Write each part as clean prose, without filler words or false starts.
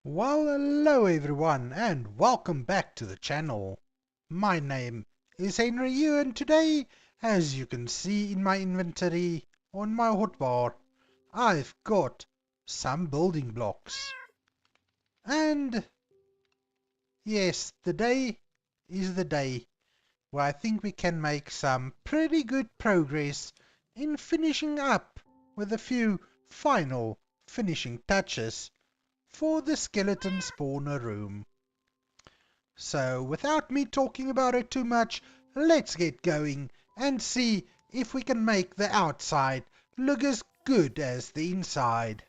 Well, hello everyone, and welcome back to the channel. My name is Henry, and today, as you can see in my inventory on my hotbar, I've got some building blocks. And yes, the day is the day where I think we can make some pretty good progress in finishing up with a few final finishing touches for the skeleton spawner room. So without me talking about it too much, let's get going and see if we can make the outside look as good as the inside.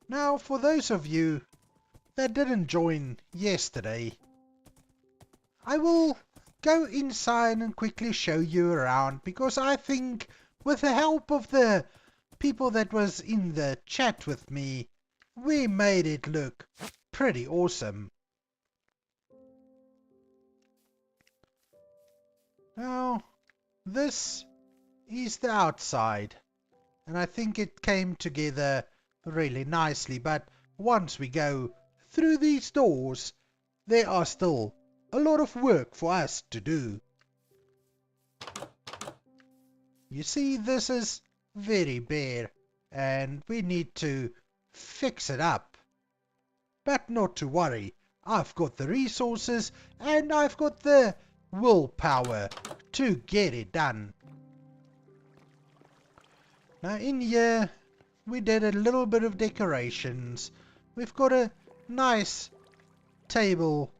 Now, for those of you that didn't join yesterday, I will go inside and quickly show you around, because I think with the help of the people that was in the chat with me, we made it look pretty awesome. Now, this is the outside, and I think it came together really nicely, but once we go through these doors, there are still a lot of work for us to do. You see, this is very bare, and we need to fix it up. But not to worry, I've got the resources and I've got the willpower to get it done. Now in here, we did a little bit of decorations. We've got a nice table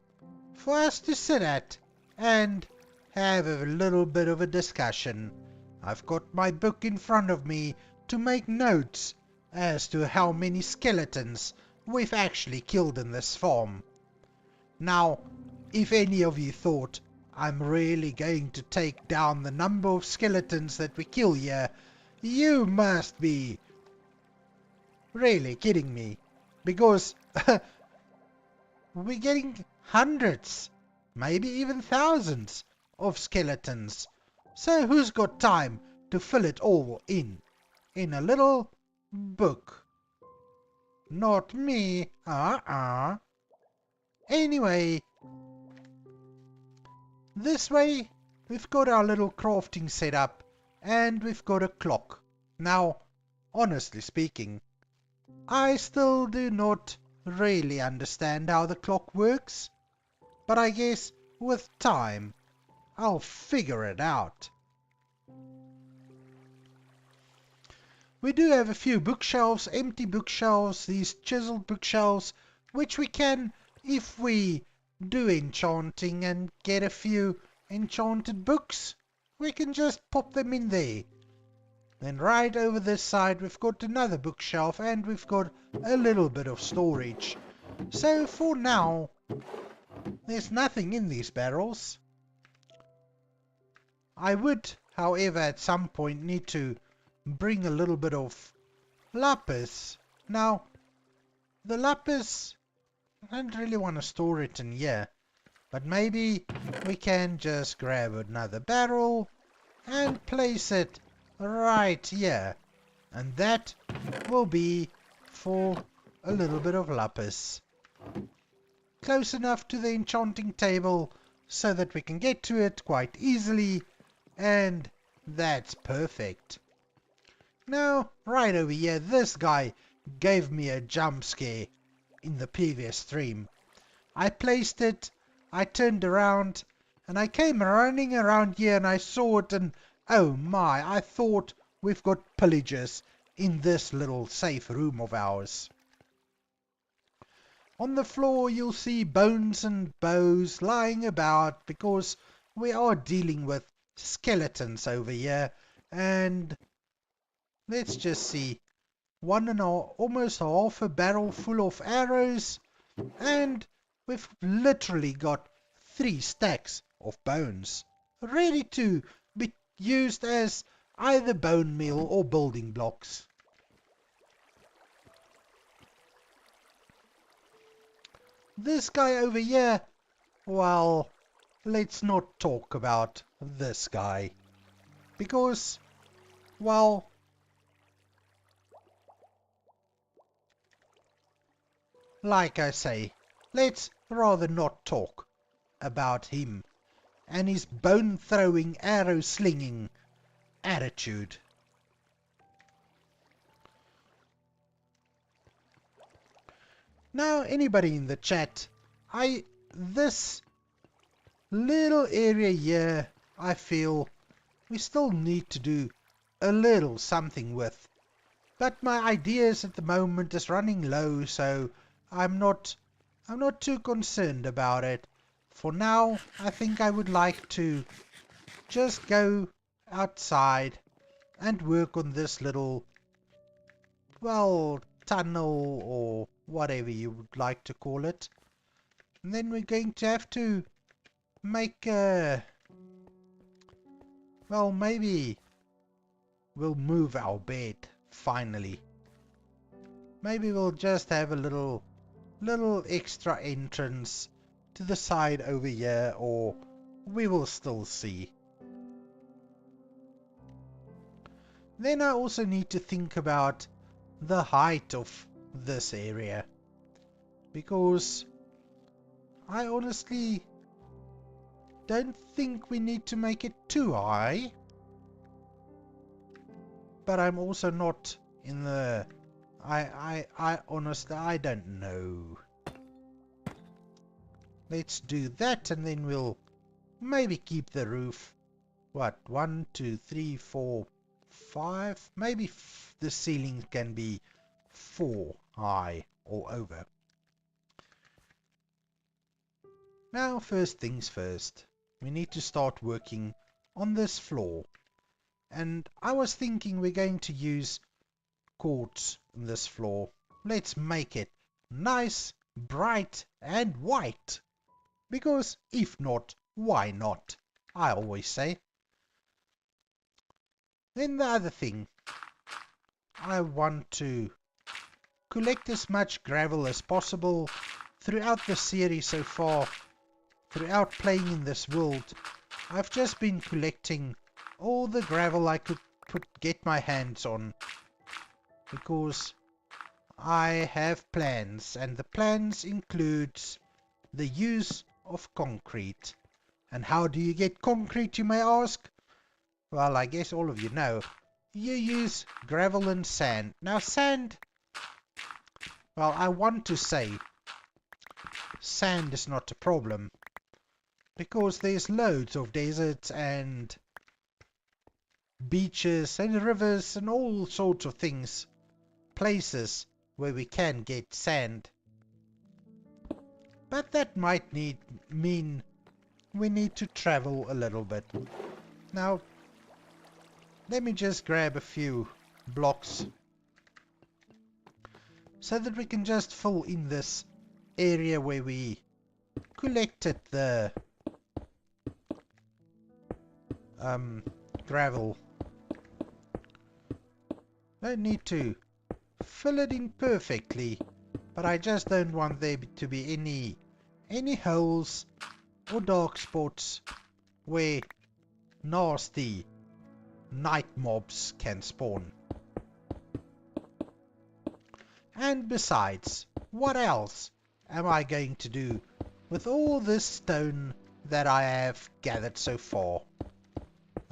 for us to sit at and have a little bit of a discussion. I've got my book in front of me to make notes as to how many skeletons we've actually killed in this farm. Now, if any of you thought I'm really going to take down the number of skeletons that we kill here, you must be really kidding me, because we're getting hundreds, maybe even thousands of skeletons. So who's got time to fill it all in a little book? Not me. Anyway, this way we've got our little crafting setup, and we've got a clock. Now, honestly speaking, I still do not really understand how the clock works, but I guess with time I'll figure it out. We do have a few bookshelves, empty bookshelves, these chiseled bookshelves, which we can, if we do enchanting and get a few enchanted books, we can just pop them in there. Then right over this side we've got another bookshelf, and we've got a little bit of storage. So for now, there's nothing in these barrels. I would, however, at some point need to bring a little bit of lapis. Now, the lapis, I don't really want to store it in here, but maybe we can just grab another barrel and place it right here, and that will be for a little bit of lapis, close enough to the enchanting table so that we can get to it quite easily, and that's perfect. Now, right over here, this guy gave me a jump scare in the previous stream. I placed it, I turned around, and I came running around here, and I saw it, and oh my, I thought we've got pillagers in this little safe room of ours. On the floor you'll see bones and bows lying about, because we are dealing with skeletons over here, and let's just see, almost half a barrel full of arrows, and we've literally got 3 stacks of bones ready to be used as either bone meal or building blocks. This guy over here, well, let's not talk about this guy. Because, well, like I say, let's rather not talk about him and his bone-throwing, arrow-slinging attitude. Now, anybody in the chat, this little area here, I feel we still need to do a little something with. But my ideas at the moment is running low, so I'm not too concerned about it. For now, I think I would like to just go outside and work on this little, well, tunnel or whatever you would like to call it. And then we're going to have to make well, maybe we'll move our bed finally. Maybe we'll just have a little extra entrance to the side over here, or we will still see. Then I also need to think about the height of this area, because I honestly don't think we need to make it too high, but I'm also not in the I honestly, I don't know. Let's do that, and then we'll maybe keep the roof, what, 1, 2, 3, 4, 5, maybe the ceiling can be 4 high or over. Now, first things first, we need to start working on this floor, and I was thinking we're going to use quartz in this floor. Let's make it nice, bright and white, because if not, why not, I always say. Then the other thing, I want to collect as much gravel as possible throughout the series so far. Throughout playing in this world, I've just been collecting all the gravel I could get my hands on, because I have plans, and the plans includes the use of concrete. And how do you get concrete, you may ask? Well, I guess all of you know. You use gravel and sand. Now sand, well, I want to say sand is not a problem, because there's loads of deserts and beaches and rivers and all sorts of things, places where we can get sand. But that might mean we need to travel a little bit. Now, let me just grab a few blocks so that we can just fill in this area where we collected the gravel. Don't need to fill it in perfectly, but I just don't want there to be any holes or dark spots where nasty night mobs can spawn. And besides, what else am I going to do with all this stone that I have gathered so far?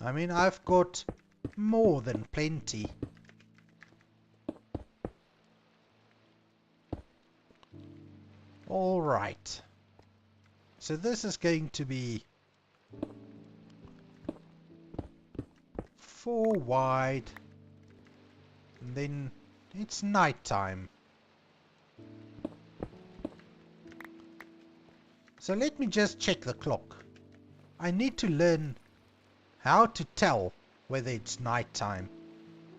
I mean, I've got more than plenty. Alright. So this is going to be 4 wide. And then it's night time. So let me just check the clock. I need to learn how to tell whether it's night time.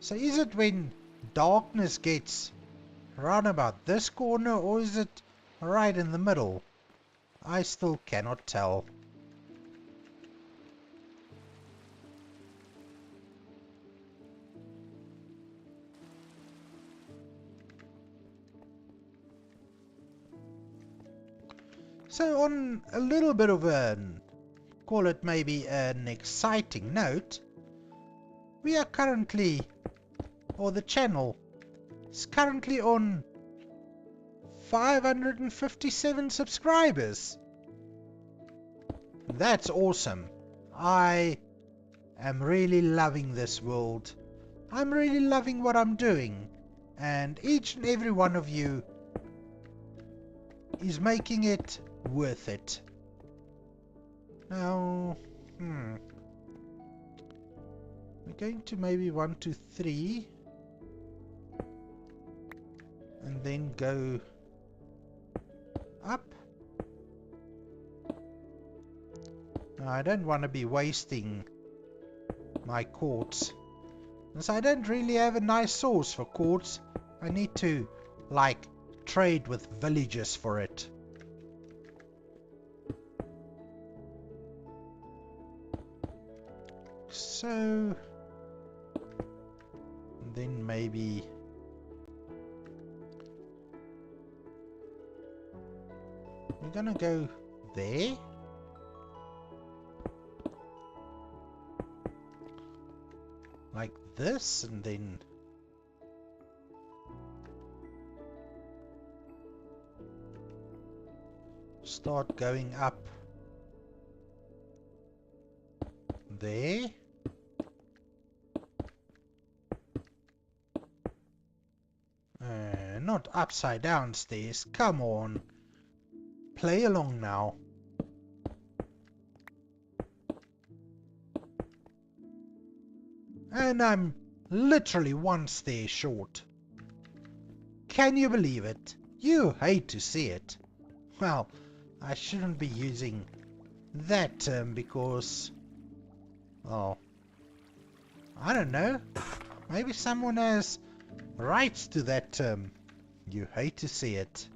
So is it when darkness gets round about this corner, or is it right in the middle? I still cannot tell. So on a little bit of an, call it maybe an exciting note, we are currently, or the channel is currently on 557 subscribers. That's awesome. I am really loving this world. I'm really loving what I'm doing. And each and every one of you is making it worth it. Now, we're going to maybe 1, 2, 3. And then go up. Now, I don't want to be wasting my quartz. Since I don't really have a nice source for quartz, I need to, like, trade with villagers for it. So, then maybe we're gonna go there. Like this, and then start going up there. Not upside down stairs, come on. Play along now. And I'm literally 1 stair short. Can you believe it? You hate to see it. Well, I shouldn't be using that term because, well, I don't know. Maybe someone has rights to that term. You hate to see it.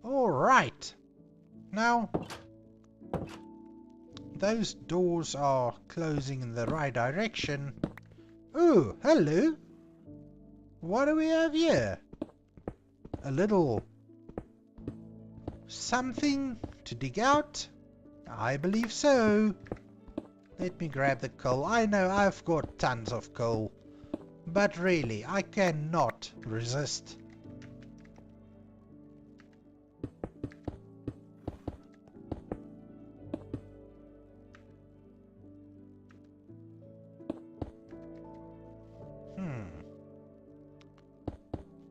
Alright. Now, those doors are closing in the right direction. Ooh, hello. What do we have here? A little something to dig out? I believe so. Let me grab the coal. I know I've got tons of coal, but really, I cannot resist.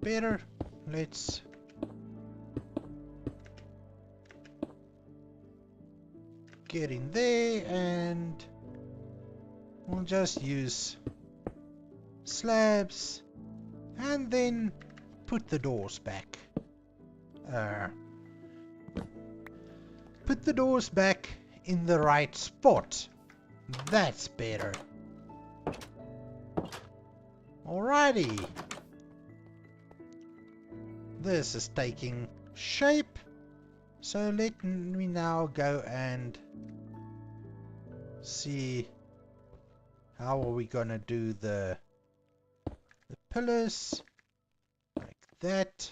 Better, let's get in there and we'll just use slabs and then put the doors back. Put the doors back in the right spot. That's better. Alrighty. This is taking shape. So let me now go and see how are we gonna do the pillars like that.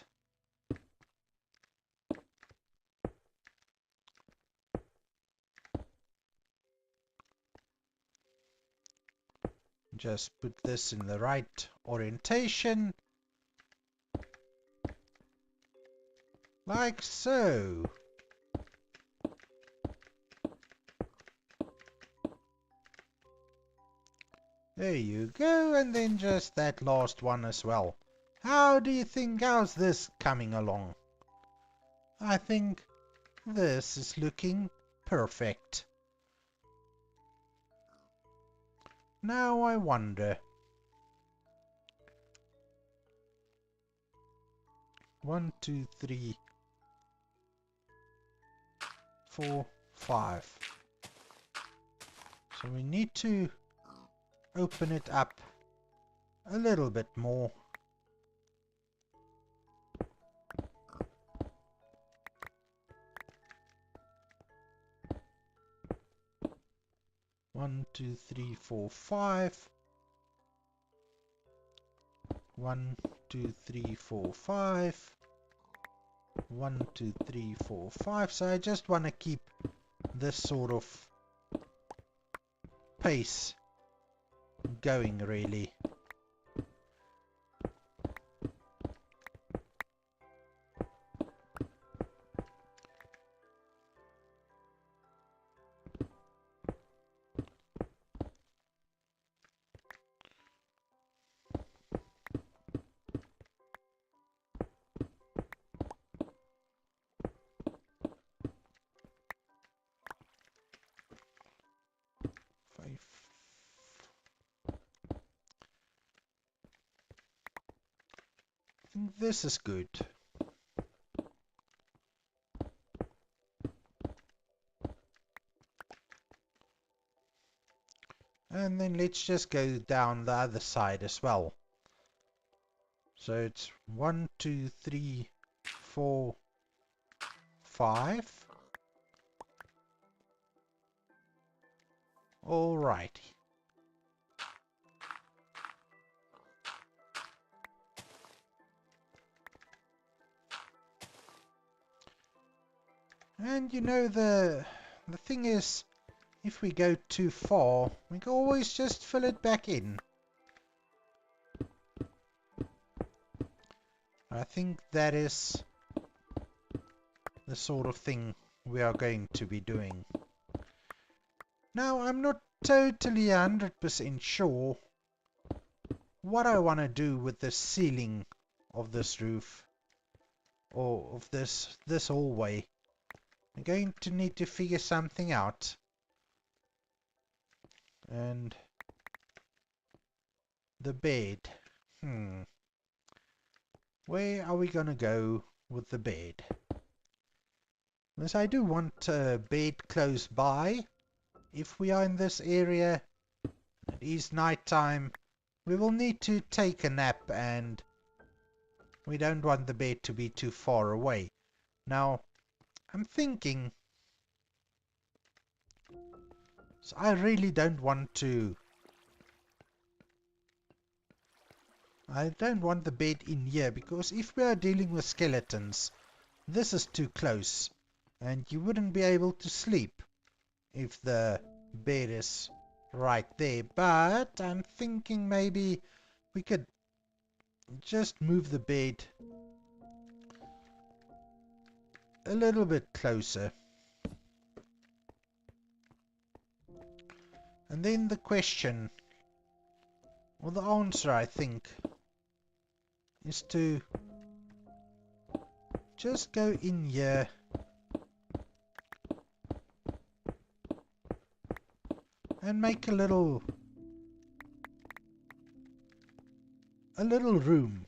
Just put this in the right orientation. Like so. There you go, and then just that last one as well. How do you think, how's this coming along? I think this is looking perfect. Now I wonder. 1, 2, 3, 4, 5. So we need to open it up a little bit more. One, 2, 3, 4, 5. 1, 2, 3, 4, 5. 1, 2, 3, 4, 5. So I just want to keep this sort of pace going, really. I think this is good. And then let's just go down the other side as well. So it's 1, 2, 3, 4, 5. Alrighty. And you know, the thing is, if we go too far, we can always just fill it back in. I think that is the sort of thing we are going to be doing. Now, I'm not totally 100% sure what I want to do with the ceiling of this roof, or of this hallway. I'm going to need to figure something out. And the bed. Where are we gonna go with the bed? Because I do want a bed close by. If we are in this area, it is night time, we will need to take a nap, and we don't want the bed to be too far away. Now, I'm thinking, so I really don't want to, I don't want the bed in here, because if we are dealing with skeletons, this is too close, and you wouldn't be able to sleep if the bed is right there. But I'm thinking maybe we could just move the bed a little bit closer. And then the question, or the answer, I think, is to just go in here and make a little room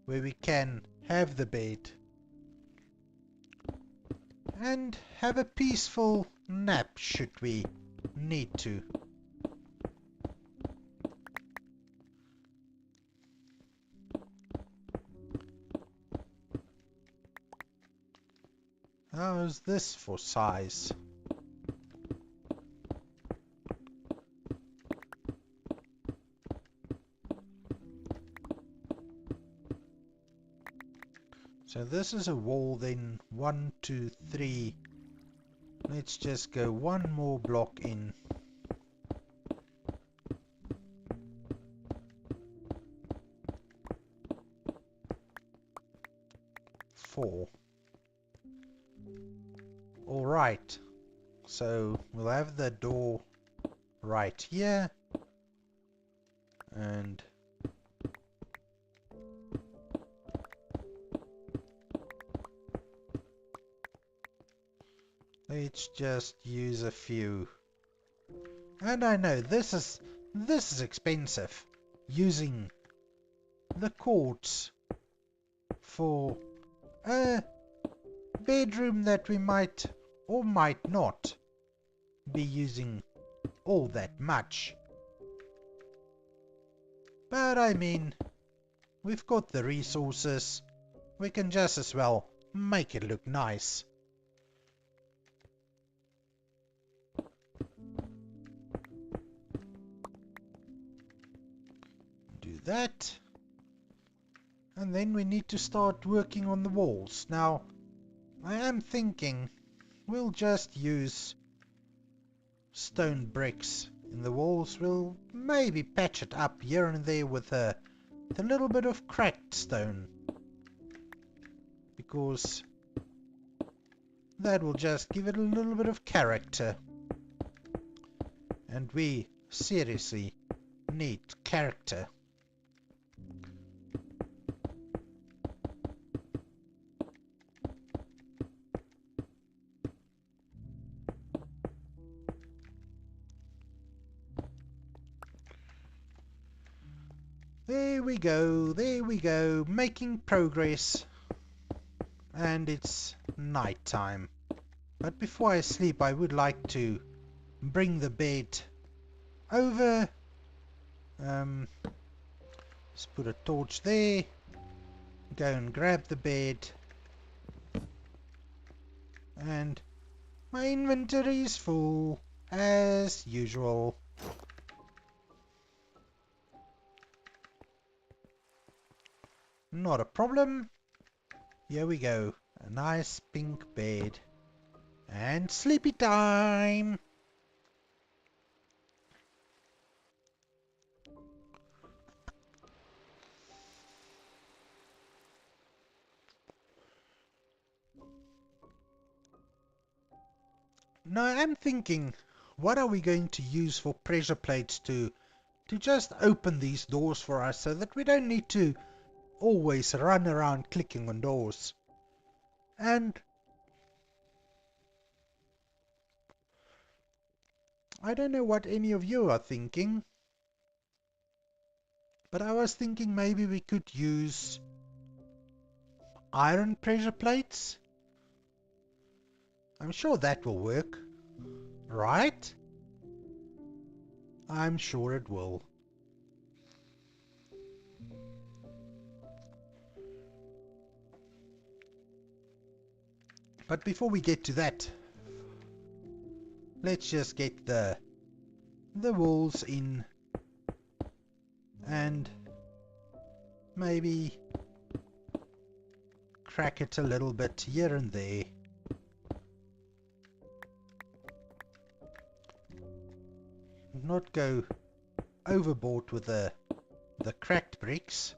where we can have the bed and have a peaceful nap should we need to. How is this for size? So this is a wall, then 1, 2, 3. Let's just go one more block in. Four. All right. So we'll have the door right here, and let's just use a few. And I know this is expensive, using the quartz for a bedroom that we might or might not be using all that much. But I mean, we've got the resources, we can just as well make it look nice. Do that. And then we need to start working on the walls. Now, I am thinking we'll just use stone bricks in the walls. We'll maybe patch it up here and there with a little bit of cracked stone, because that will just give it a little bit of character, and we seriously need character. There we go, making progress. And it's night time. But before I sleep, I would like to bring the bed over. Let's put a torch there. Go and grab the bed. And my inventory is full, as usual. Not a problem. Here we go. A nice pink bed. And sleepy time! Now I'm thinking, what are we going to use for pressure plates to just open these doors for us, so that we don't need to always run around clicking on doors. And I don't know what any of you are thinking, but I was thinking maybe we could use iron pressure plates. I'm sure that will work, right? I'm sure it will. But before we get to that, let's just get the walls in, and maybe crack it a little bit here and there. Not go overboard with the cracked bricks.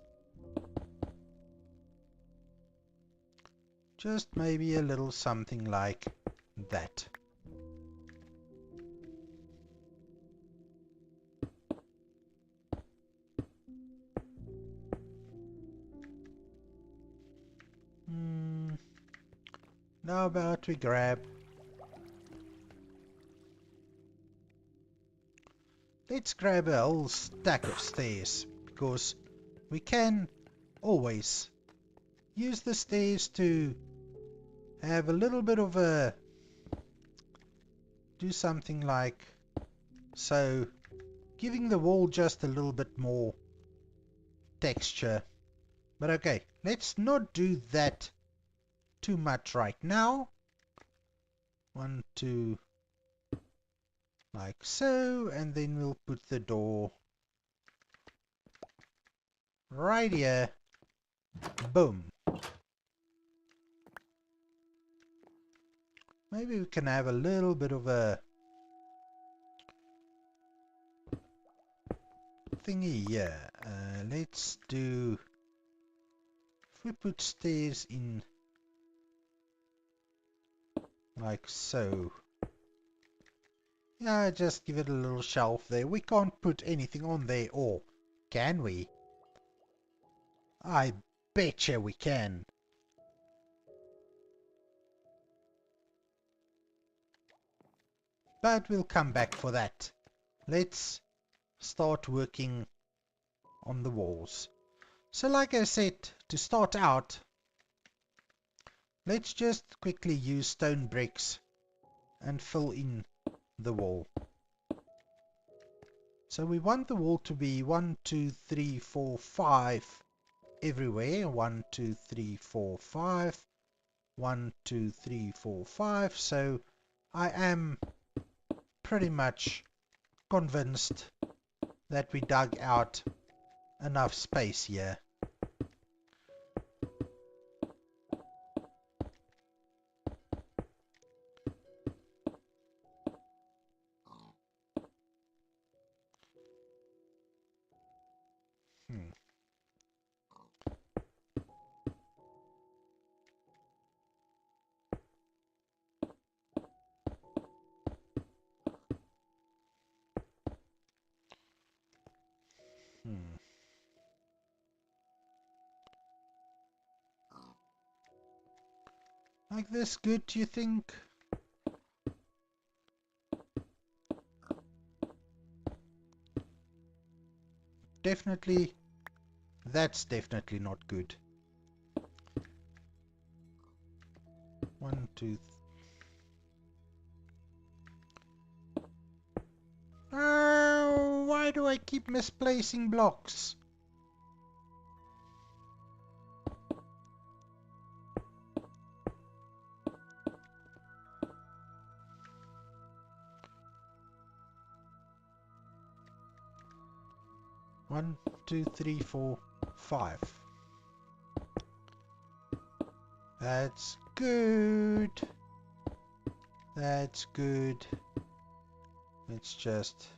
Just maybe a little something like that. Now about we grab. Let's grab a whole stack of stairs, because we can always use the stairs to have a little bit of a, do something like so, giving the wall just a little bit more texture. But okay, let's not do that too much right now. 1, 2, like so, and then we'll put the door right here. Boom. Maybe we can have a little bit of a thingy here. Let's do, if we put stairs in like so. Yeah, just give it a little shelf there. We can't put anything on there, or can we? I betcha we can. But we'll come back for that. Let's start working on the walls. So like I said, to start out, let's just quickly use stone bricks and fill in the wall. So we want the wall to be 1, 2, 3, 4, 5 everywhere. 1, 2, 3, 4, 5. 1, 2, 3, 4, 5. So I am pretty much convinced that we dug out enough space here. Hmm. Hmm. Like this good, do you think? Definitely, that's definitely not good. 1, 2, why do I keep misplacing blocks? One, two, three, four, 5. That's good. That's good. It's just...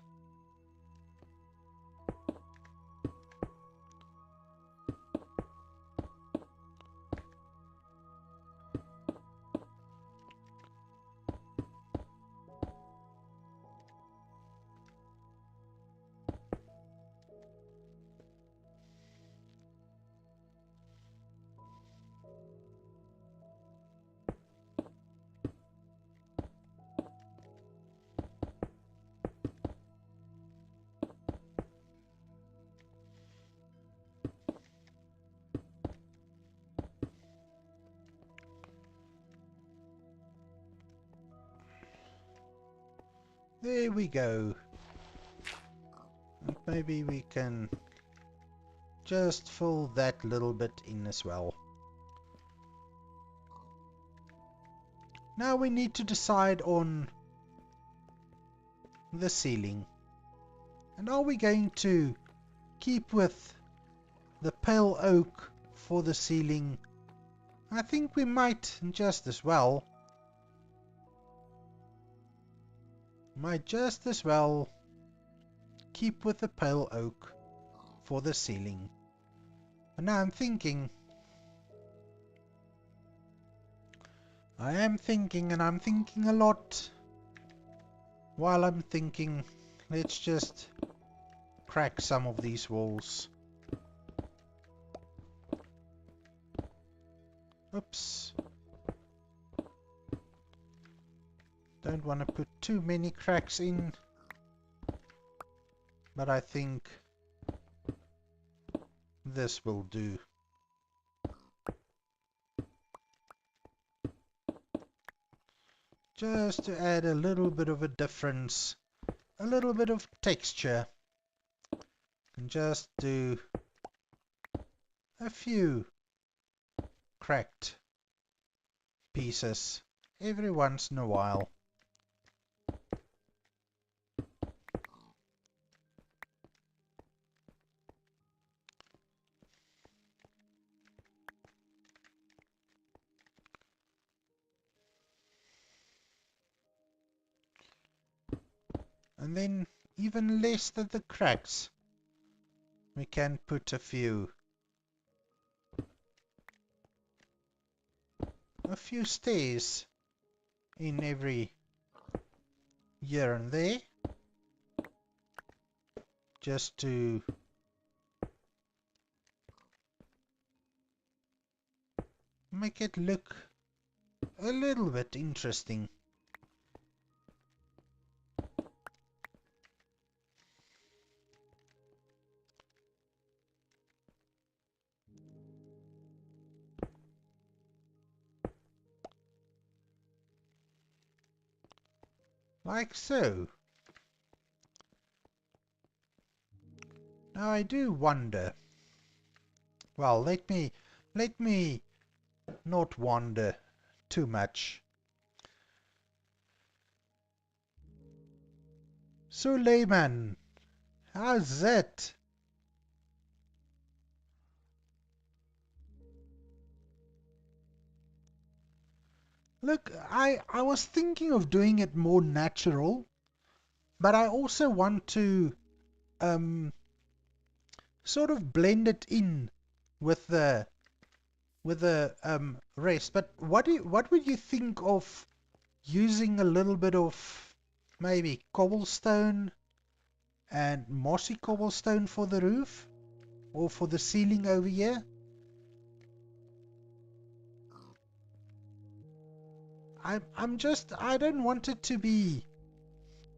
There we go. And maybe we can just fill that little bit in as well. Now we need to decide on the ceiling. And are we going to keep with the pale oak for the ceiling? I think we might just as well. Might just as well keep with the pale oak for the ceiling. And now I'm thinking, and I'm thinking a lot. While I'm thinking, let's just crack some of these walls. Oops. Don't want to put too many cracks in, but I think this will do. Just to add a little bit of a difference, a little bit of texture, and just do a few cracked pieces every once in a while. And then even less than the cracks, we can put a few stairs in every here and there, just to make it look a little bit interesting. Like so. Now I do wonder. Well, let me not wander too much. So, layman, how's that? Look, I was thinking of doing it more natural, but I also want to um sort of blend it in with the rest. But what would you think of using a little bit of maybe cobblestone and mossy cobblestone for the roof or for the ceiling over here? I don't want it to be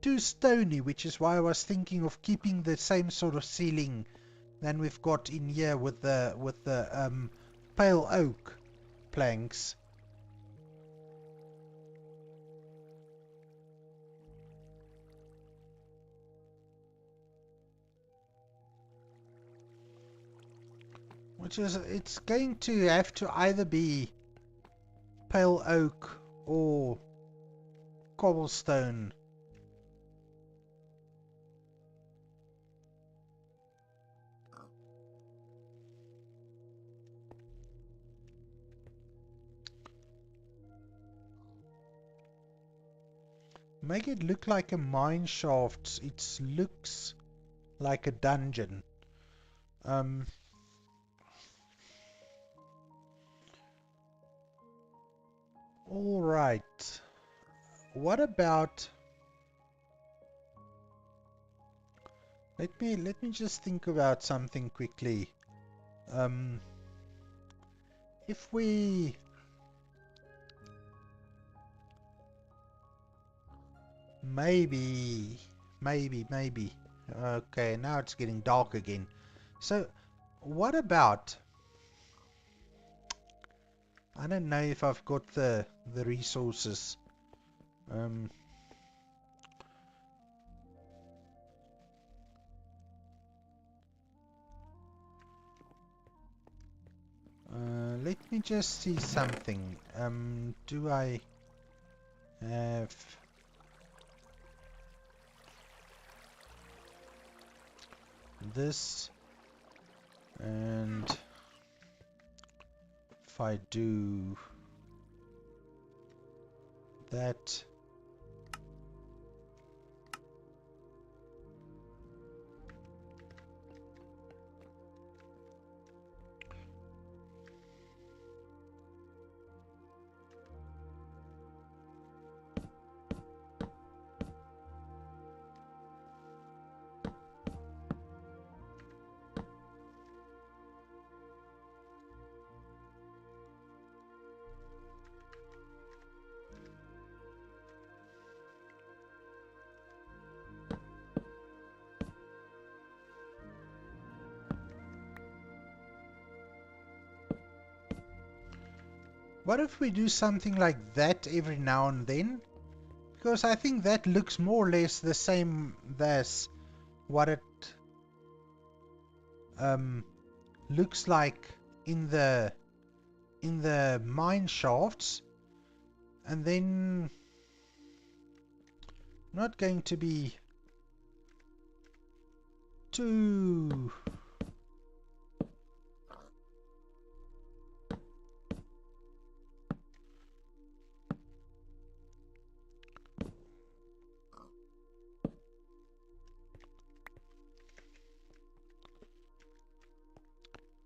too stony, which is why I was thinking of keeping the same sort of ceiling than we've got in here with the pale oak planks. Which is, it's going to have to either be pale oak or cobblestone. Make it look like a mine shaft. It looks like a dungeon. Um, all right. What about? Let me just think about something quickly. Um, if we maybe. Okay, now it's getting dark again. So, what about? I don't know if I've got the resources. Um, let me just see something. Do I have this? And if I do that, what if we do something like that every now and then? Because I think that looks more or less the same as what it looks like in the mine shafts, and then not going to be too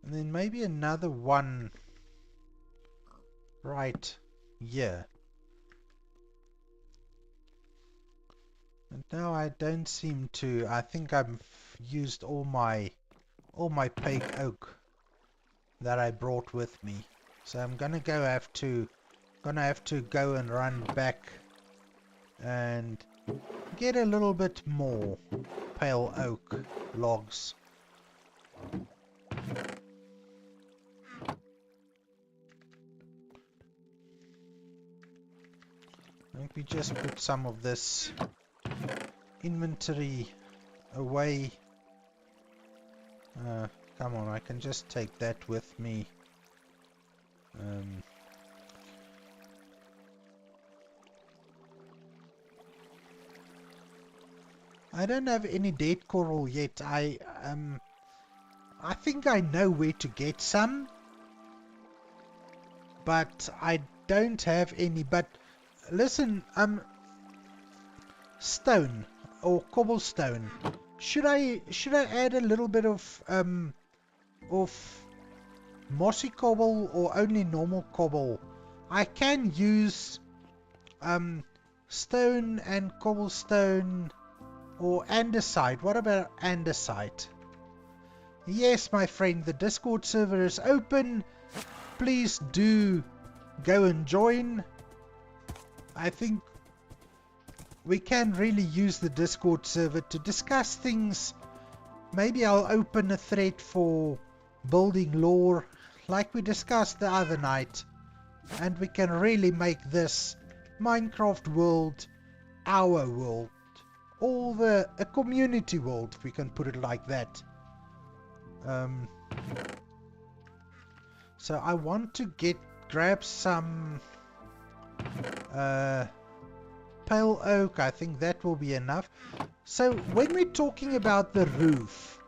and then maybe another one right here. And now I don't seem to. I think I've used all my peg oak that I brought with me. So I'm gonna have to go and run back and get a little bit more pale oak logs. I think we just put some of this inventory away. Come on, I can just take that with me. I don't have any dead coral yet. I think I know where to get some, but I don't have any. But listen, stone or cobblestone. Should I add a little bit of of mossy cobble or only normal cobble. I can use stone and cobblestone or andesite. What about andesite? Yes, my friend, the Discord server is open. Please do go and join. I think we can really use the Discord server to discuss things. Maybe I'll open a thread for building lore like we discussed the other night, and we can really make this Minecraft world our world, or a community world, if we can put it like that. So I want to grab some pale oak. I think that will be enough. So when we're talking about the roof,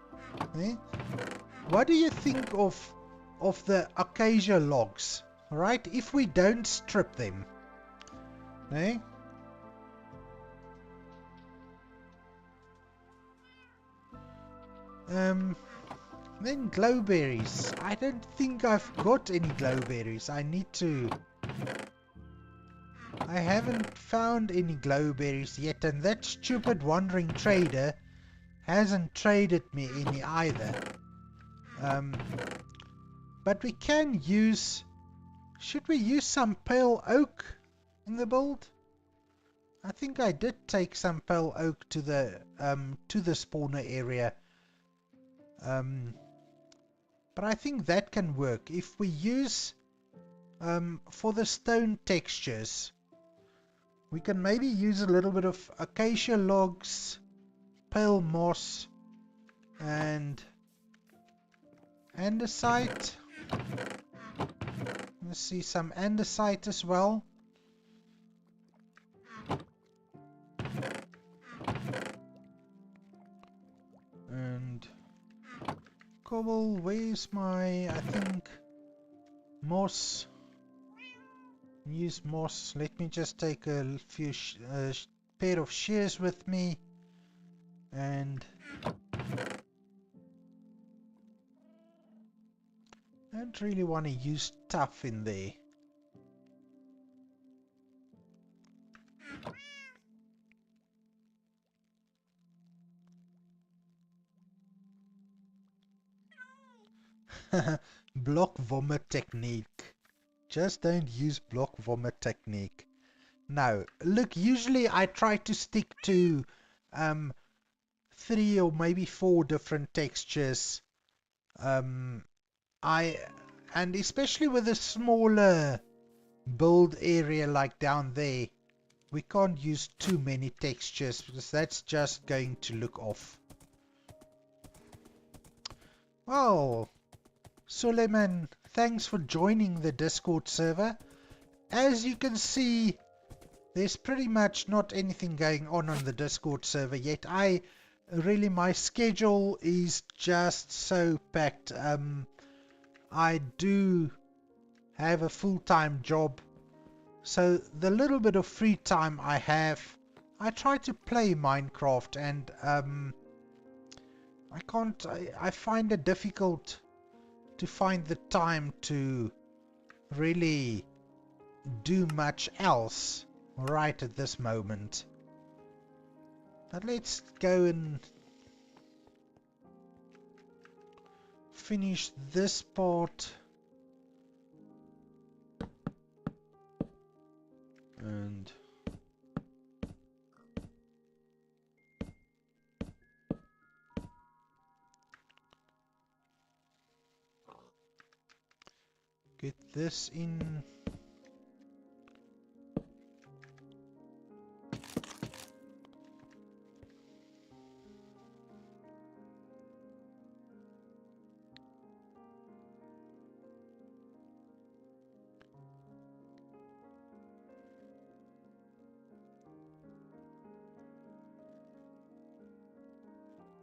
what do you think of the acacia logs, right? If we don't strip them, then glowberries. I don't think I've got any glowberries. I haven't found any glowberries yet, and that stupid wandering trader hasn't traded me any either. But we can use... Should we use some pale oak in the build? I think I did take some pale oak to the spawner area. But I think that can work. If we use for the stone textures, we can maybe use a little bit of acacia logs, pale moss, and andesite. Let's see, some andesite as well. And cobble, where's my, I think, moss. Use moss. Let me just take a few pair of shears with me, and I don't really want to use stuff in there. Block vomit technique. Just don't use block vomit technique. No, look, usually I try to stick to 3 or maybe 4 different textures. And especially with a smaller build area like down there, we can't use too many textures because that's just going to look off. Well, Suleiman, thanks for joining the Discord server. As you can see, there's pretty much not anything going on the Discord server yet. My schedule is just so packed. I do have a full-time job, so the little bit of free time I have, I try to play Minecraft, and I find it difficult to find the time to really do much else right at this moment. But let's go and finish this part. And get this in.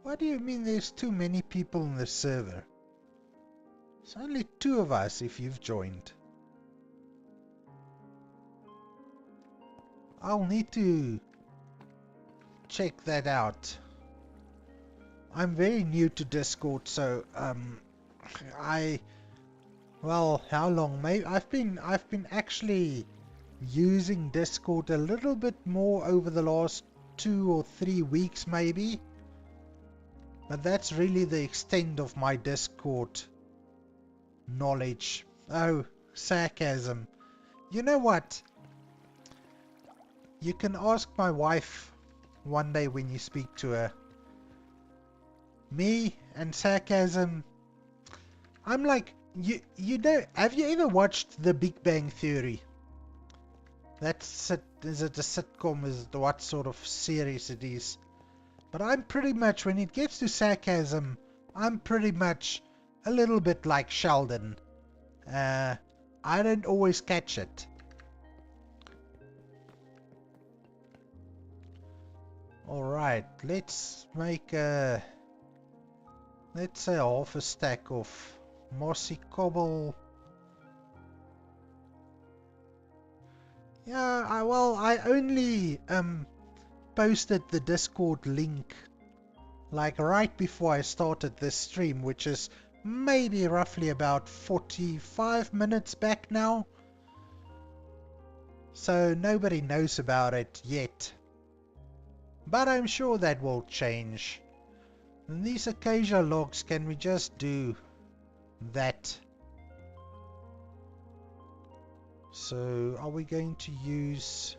What do you mean there's too many people in the server? It's only 2 of us if you've joined. I'll need to check that out. I'm very new to Discord, so Well, how long? Maybe I've been actually using Discord a little bit more over the last 2 or 3 weeks maybe. But that's really the extent of my Discord knowledge. Oh, sarcasm. You know what? You can ask my wife one day when you speak to her. Me and sarcasm, I'm like, you know, have you ever watched The Big Bang Theory? Is it a sitcom? Is it what sort of series it is? But I'm pretty much, when it gets to sarcasm, I'm pretty much a little bit like Sheldon. I don't always catch it. Alright, let's make let's say half a stack of mossy cobble. Yeah, I only posted the Discord link like right before I started this stream, which is maybe roughly about 45 minutes back now. So nobody knows about it yet. But I'm sure that will change. And these acacia logs, can we just do that? So are we going to use...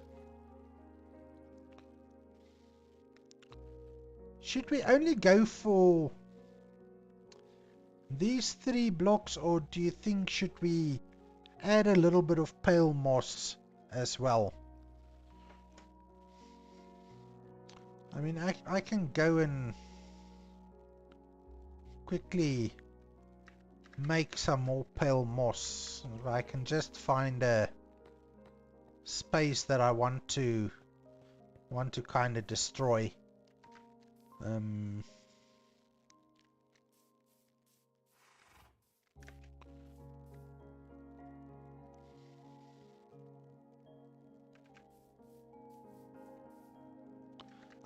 Should we only go for these 3 blocks, or do you think should we add a little bit of pale moss as well? I mean, I can go and quickly make some more pale moss. If I can just find a space that I want to kind of destroy.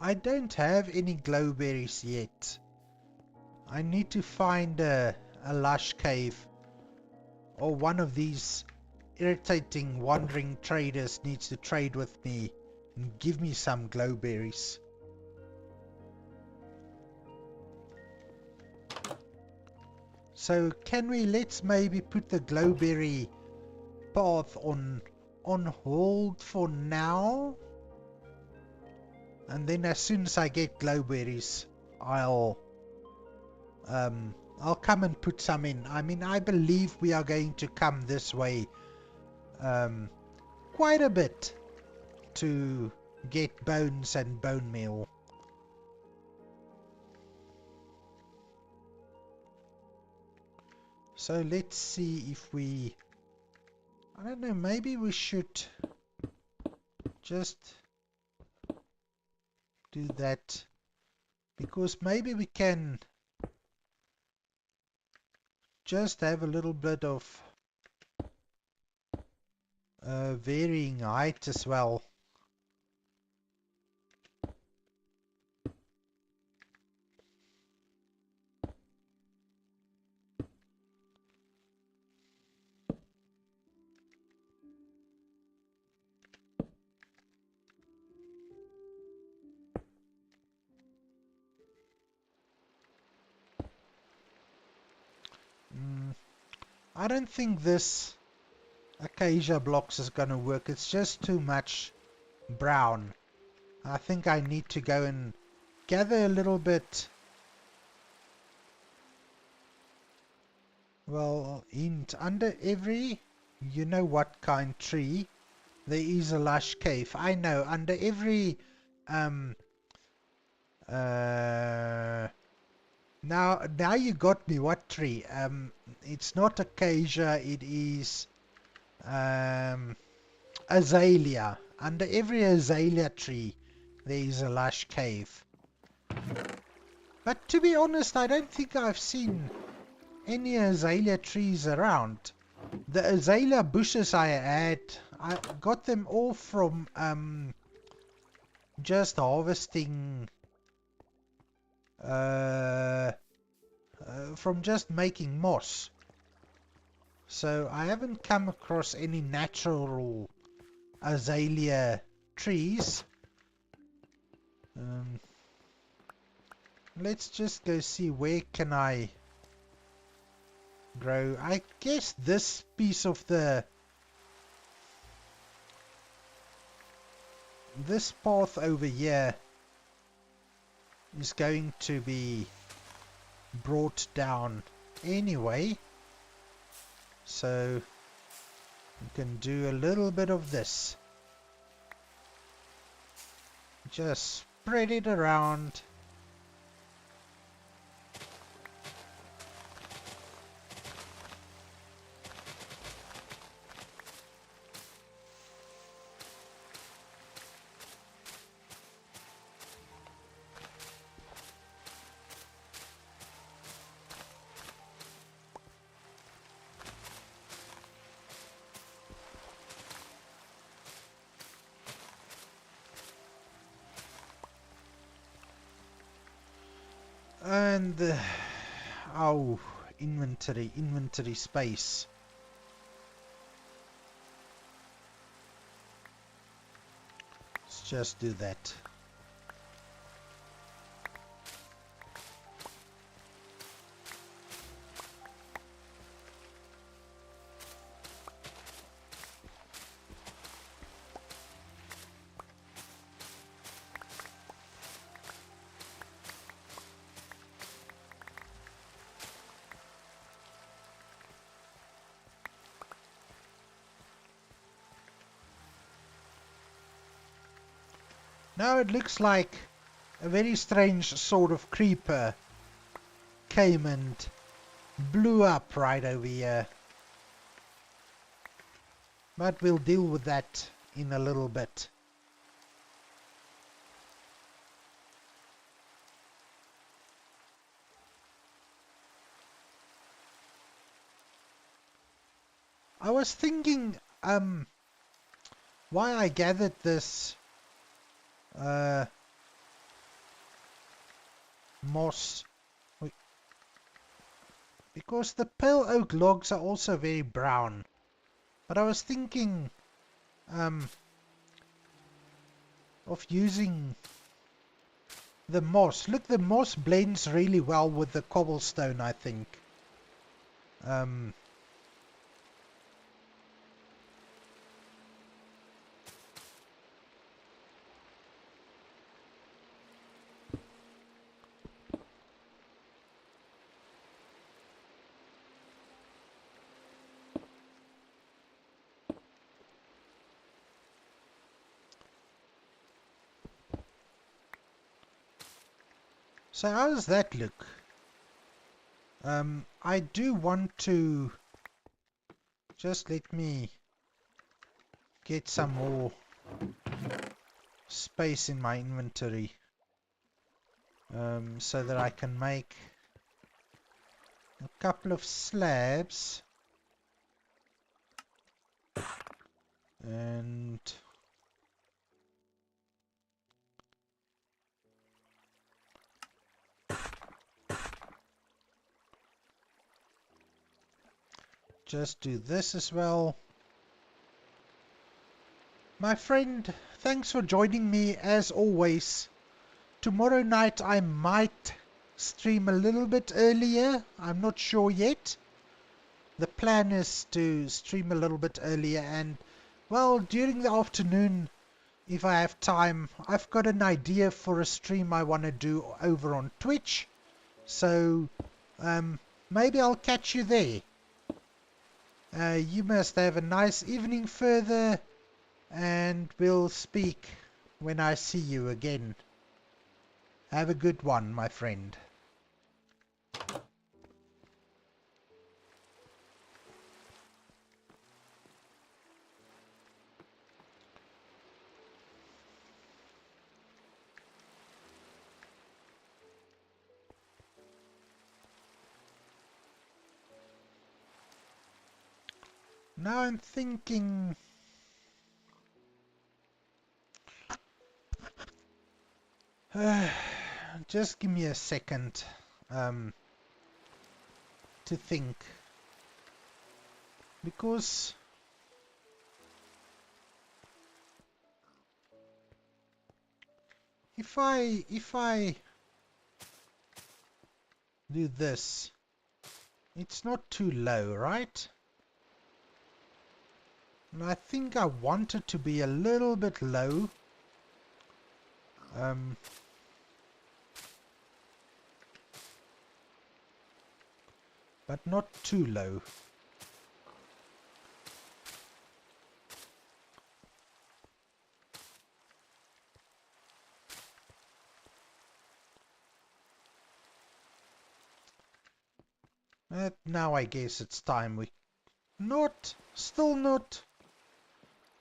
I don't have any glowberries yet. I need to find a lush cave, or one of these irritating wandering traders needs to trade with me and give me some glowberries. So let's maybe put the glowberry path on hold for now, and then as soon as I get glowberries, I'll come and put some in. I mean, I believe we are going to come this way quite a bit to get bones and bone meal. So let's see if we... I don't know, maybe we should just do that, because maybe we can just have a little bit of varying height as well. I don't think this acacia blocks is gonna work. It's just too much brown. I think I need to go and gather a little bit. Well, under every, you know what kind tree, there is a lush cave. I know, under every now you got me. What tree? It's not acacia, it is azalea. Under every azalea tree there is a lush cave. But to be honest, I don't think I've seen any azalea trees around. The azalea bushes I had, I got them all from just harvesting from just making moss. So I haven't come across any natural azalea trees. Let's just go see where can I grow. I guess this piece of this path over here is going to be brought down anyway, so we can do a little bit of this, just spread it around. And oh, inventory space. Let's just do that. Now it looks like a very strange sort of creeper came and blew up right over here. But we'll deal with that in a little bit. I was thinking why I gathered this moss, because the pale oak logs are also very brown, but I was thinking of using the moss. Look, the moss blends really well with the cobblestone, I think. So how does that look? I do want to just let me get some more space in my inventory so that I can make a couple of slabs and just do this as well. My friend, thanks for joining me as always. Tomorrow night I might stream a little bit earlier. I'm not sure yet. The plan is to stream a little bit earlier, and well, during the afternoon, if I have time, I've got an idea for a stream I want to do over on Twitch. So maybe I'll catch you there. You must have a nice evening further, and we'll speak when I see you again. Have a good one, my friend. Now I'm thinking, just give me a second. to think, because if I do this, it's not too low, right? And I think I want it to be a little bit low. But not too low. Now I guess it's time we... Still not.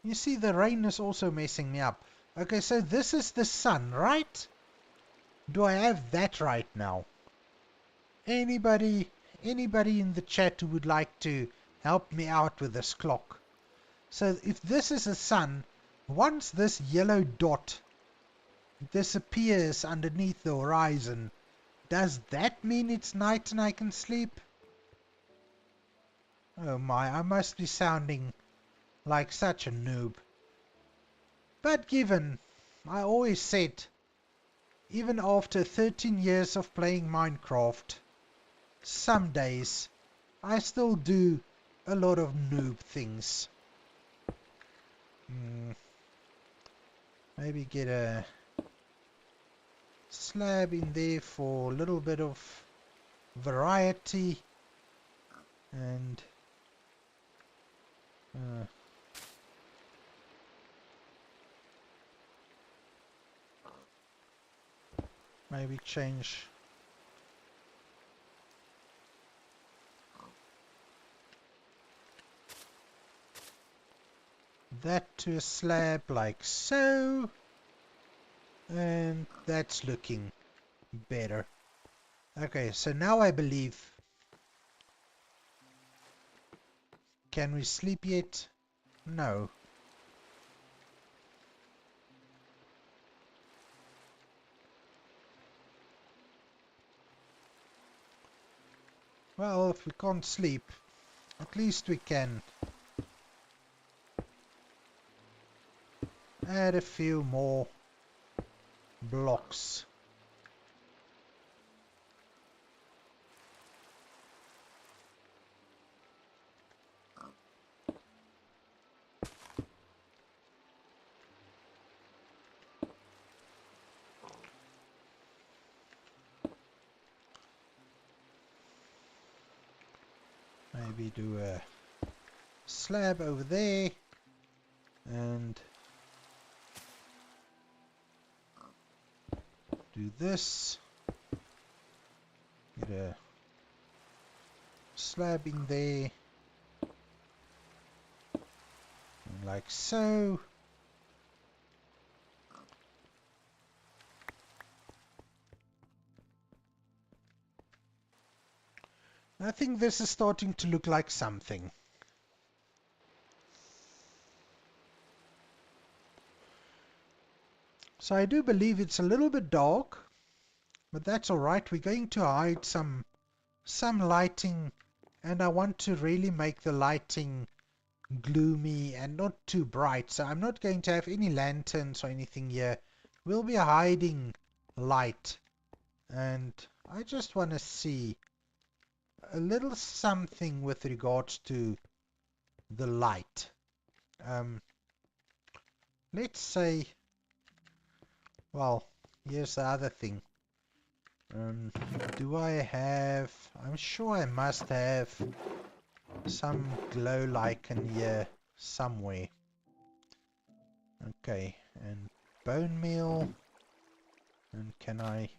You see, the rain is also messing me up. Okay, so this is the sun, right? Do I have that right now? Anybody in the chat who would like to help me out with this clock? So if this is the sun, once this yellow dot disappears underneath the horizon, does that mean it's night and I can sleep? Oh my, I must be sounding like such a noob. But given, I always said, even after 13 years of playing Minecraft, some days I still do a lot of noob things. Maybe get a slab in there for a little bit of variety, and maybe change that to a slab like so, and that's looking better. Okay, so now I believe... Can we sleep yet? No. Well, if we can't sleep, at least we can add a few more blocks. Maybe do a slab over there, and do this. Get a slab in there, like so. I think this is starting to look like something. So I do believe it's a little bit dark, but that's alright. We're going to hide some lighting, and I want to really make the lighting gloomy and not too bright. So I'm not going to have any lanterns or anything here. We'll be hiding light, and I just want to see a little something with regards to the light. Let's say, well, here's the other thing. Do I have... I'm sure I must have some glow lichen here somewhere. Okay, and bone meal. And can I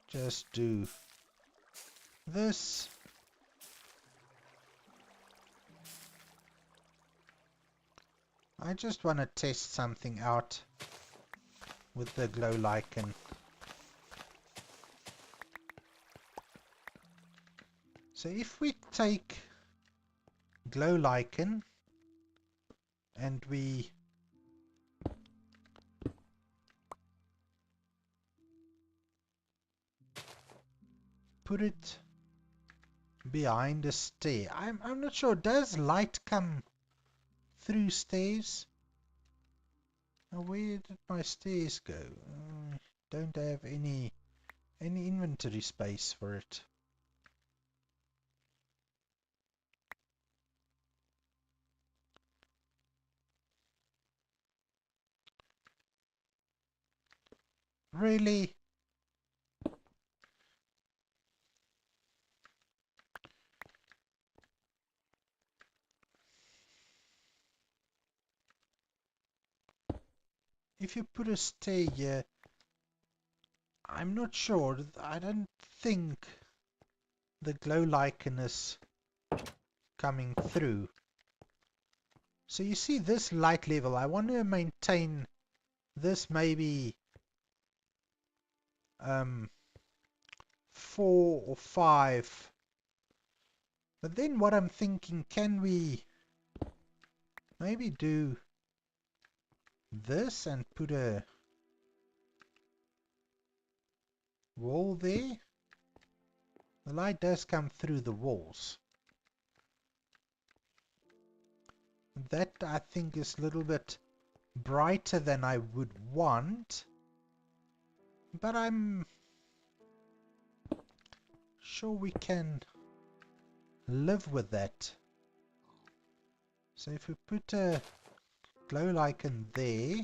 just do this? I just want to test something out with the glow lichen. So if we take glow lichen and we put it behind a stair. I'm not sure. Does light come through stairs? Now, where did my stairs go? Don't have any inventory space for it. Really? If you put a stair here, I'm not sure. I don't think the glow lichen is coming through. So you see this light level, I want to maintain this maybe 4 or 5. But then what I'm thinking, can we maybe do this and put a wall there? The light does come through the walls. That I think is a little bit brighter than I would want, but I'm sure we can live with that. So if we put a glow lichen there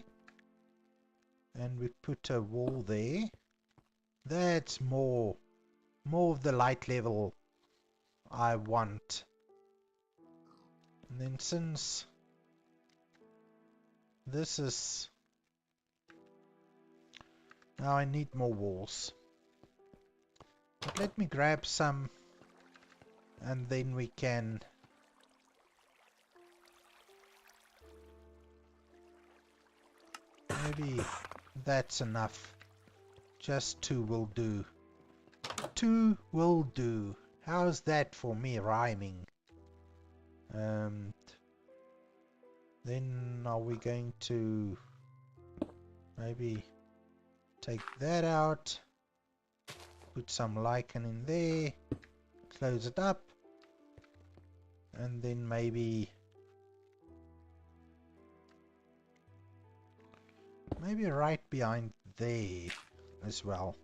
and we put a wall there, that's more of the light level I want. And then since this is, now I need more walls. But let me grab some and then we can maybe that's enough. Just 2 will do. 2 will do. How's that for me rhyming? Then are we going to maybe take that out, put some lichen in there, close it up, and then maybe right behind there as well.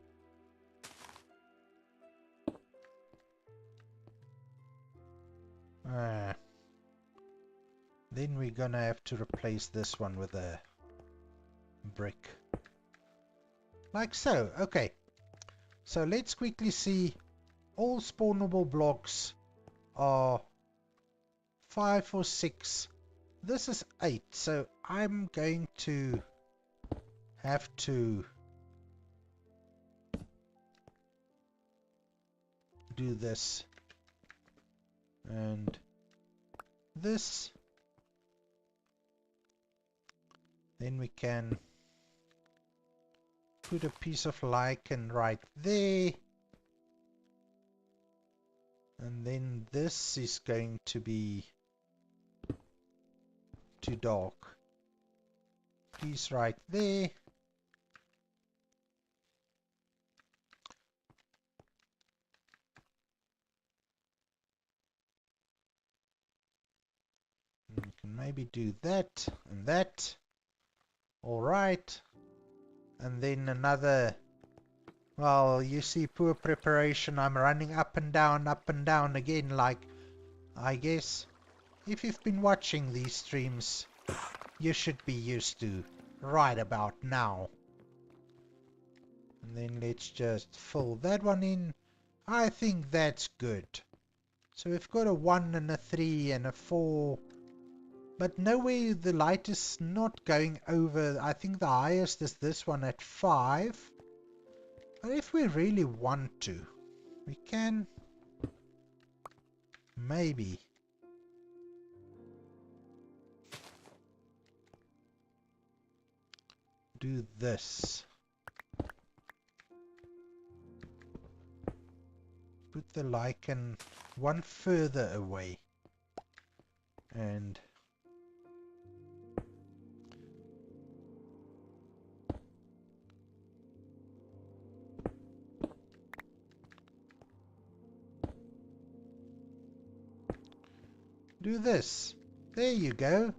Then we're gonna have to replace this one with a brick. Like so. Okay. So let's quickly see. All spawnable blocks are 5 or 6. This is 8. So I'm going to have to do this. And this. Then we can put a piece of lichen right there. And then this is going to be too dark. Piece right there. And we can maybe do that and that. Alright. And then another, well, you see, poor preparation. I'm running up and down again, like, I guess if you've been watching these streams, you should be used to right about now. And then let's just fill that one in. I think that's good. So we've got a 1 and a 3 and a 4. But nowhere the light is not going over. I think the highest is this one at 5. But if we really want to, we can maybe do this. Put the lichen one further away. And do this. There you go.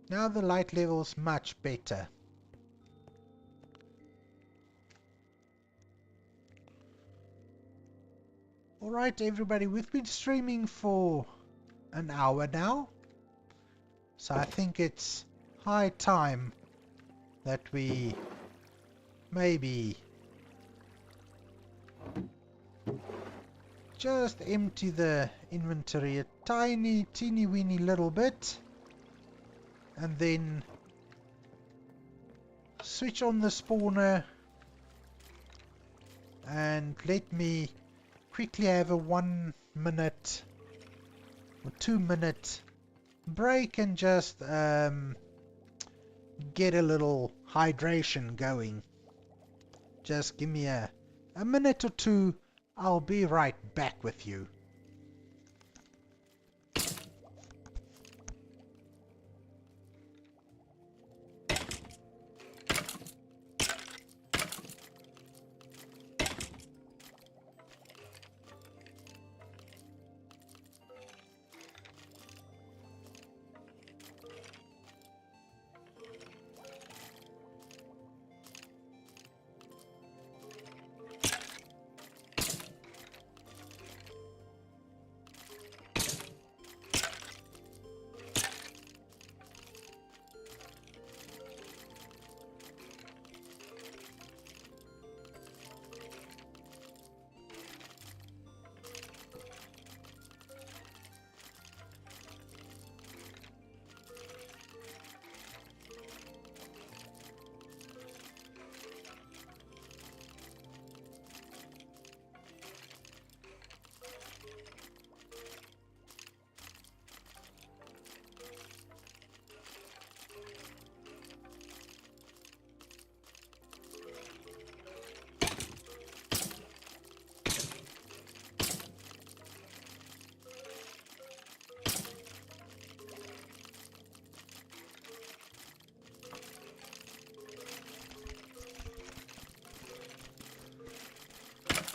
Now the light level's much better. Alright everybody, we've been streaming for an hour now. So I think it's high time that we maybe just empty the inventory a teeny weeny little bit, and then switch on the spawner and let me quickly have a 1 minute or 2 minute break and just get a little hydration going. Just give me a minute or two. I'll be right back with you.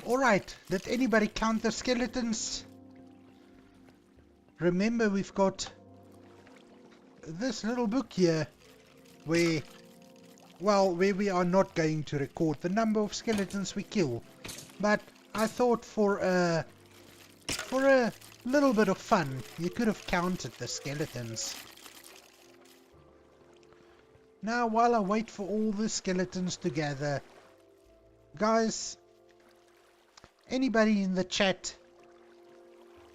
Alright, did anybody count the skeletons? Remember, we've got this little book here where we are not going to record the number of skeletons we kill. But I thought for a little bit of fun, you could have counted the skeletons. Now, while I wait for all the skeletons to gather, guys, anybody in the chat,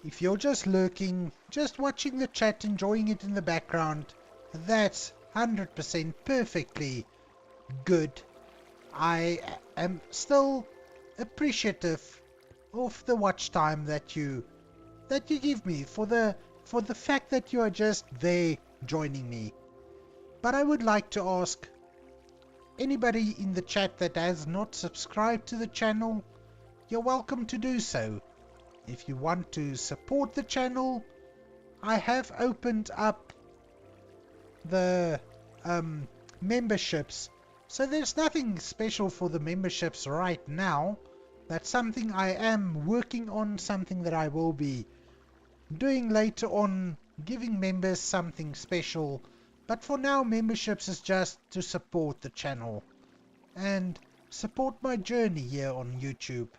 if you're just lurking, just watching the chat, enjoying it in the background, that's 100% perfectly good. I am still appreciative of the watch time that you give me, for the fact that you are just there joining me. But I would like to ask anybody in the chat that has not subscribed to the channel, you're welcome to do so. If you want to support the channel, I have opened up the memberships. So there's nothing special for the memberships right now. That's something I am working on, something that I will be doing later on, giving members something special. But for now, memberships is just to support the channel and support my journey here on YouTube.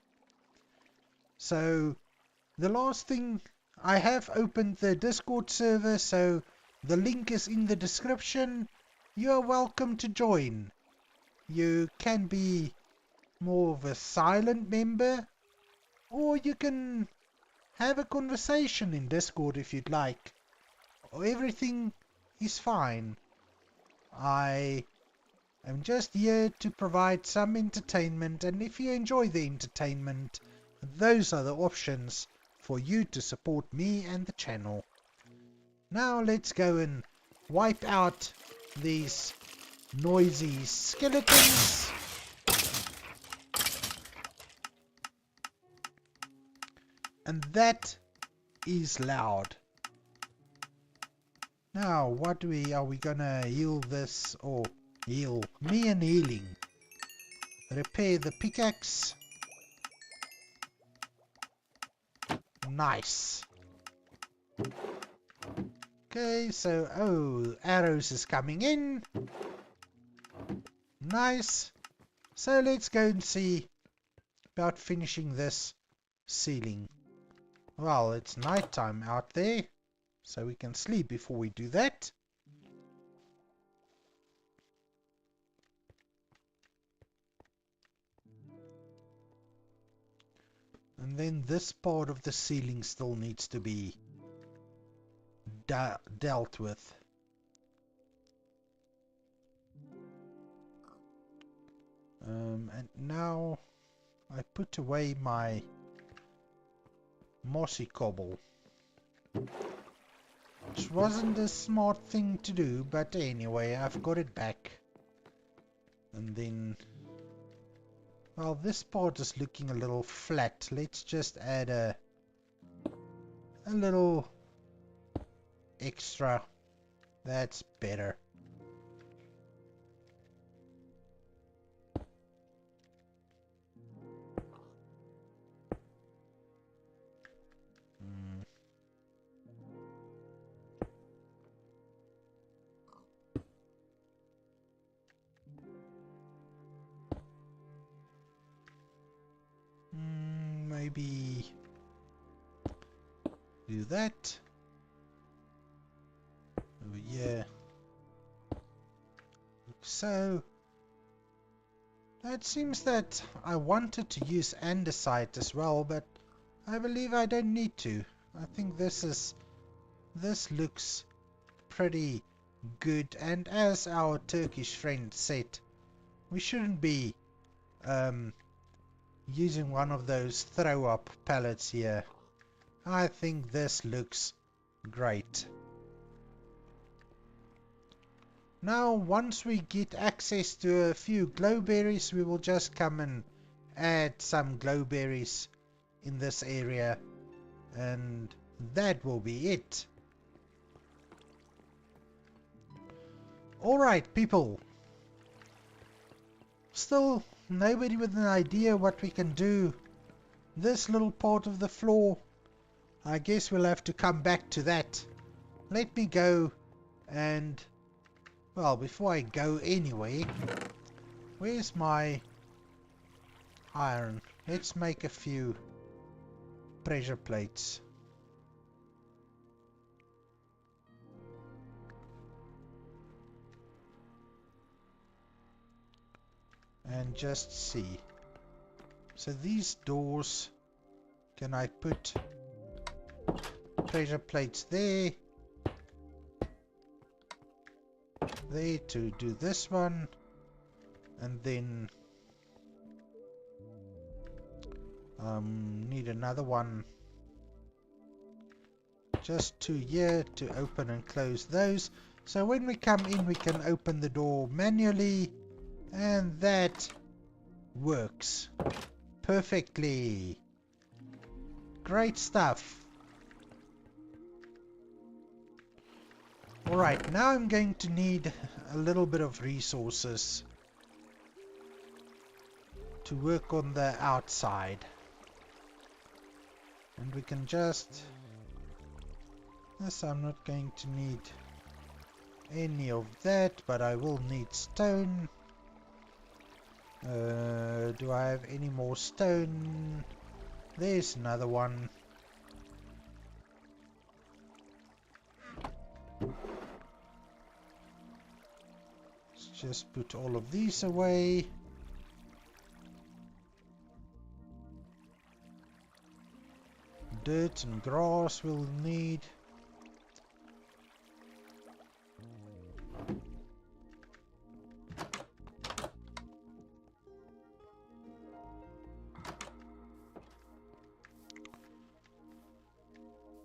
So the last thing, I have opened the Discord server, so the link is in the description. You're welcome to join. You can be more of a silent member, or you can have a conversation in Discord if you'd like. Everything is fine. I am just here to provide some entertainment, and if you enjoy the entertainment, those are the options for you to support me and the channel. Now let's go and wipe out these noisy skeletons. And that is loud. Now, what are we gonna heal this, or heal? Me and healing. Repair the pickaxe. Nice. Okay, so, oh, arrows is coming in. Nice. So let's go and see about finishing this ceiling. Well, it's nighttime out there, so we can sleep before we do that. And then this part of the ceiling still needs to be dealt with. And now I put away my mossy cobble, which wasn't a smart thing to do, but anyway, I've got it back. And then, well, this part is looking a little flat. Let's just add a little extra. That's better. Maybe do that. Over here. So that seems that I wanted to use andesite as well, but I believe I don't need to. I think this looks pretty good, and as our Turkish friend said, we shouldn't be using one of those throw up pallets here. I think this looks great. Now once we get access to a few glowberries, we will just come and add some glowberries in this area, and that will be it. Alright people, still nobody with an idea what we can do. This little part of the floor, I guess we'll have to come back to that. Let me go and, well, before I go anyway, where's my iron? Let's make a few pressure plates. And just see. So these doors, can I put pressure plates there? There to do this one, and then need another one just to here to open and close those, so when we come in we can open the door manually, and that works perfectly. Great stuff. Alright, now I'm going to need a little bit of resources to work on the outside. And we can just... Yes, I'm not going to need any of that, but I will need stone. Do I have any more stone? There's another one. Let's just put all of these away. Dirt and grass we'll need.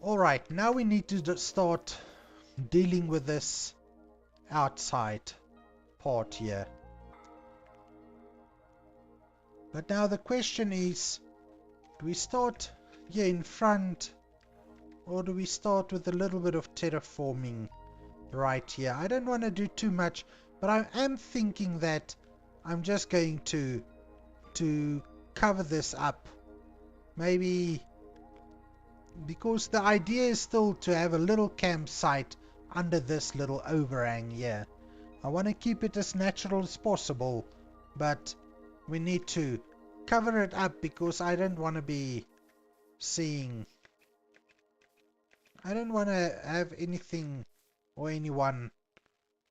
Alright, now we need to start dealing with this outside part here. But now the question is, do we start here in front, or do we start with a little bit of terraforming right here? I don't want to do too much, but I am thinking that I'm just going to cover this up. Maybe, because the idea is still to have a little campsite under this little overhang here. I want to keep it as natural as possible, but we need to cover it up because I don't want to be seeing... I don't want to have anything or anyone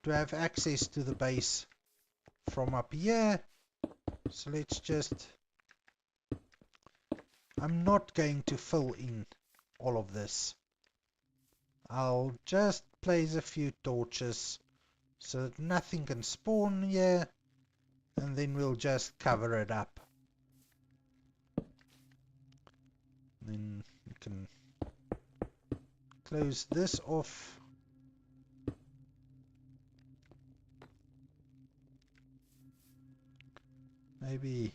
to have access to the base from up here. So let's just... I'm not going to fill in all of this. I'll just place a few torches so that nothing can spawn here, and then we'll just cover it up. Then we can close this off. Maybe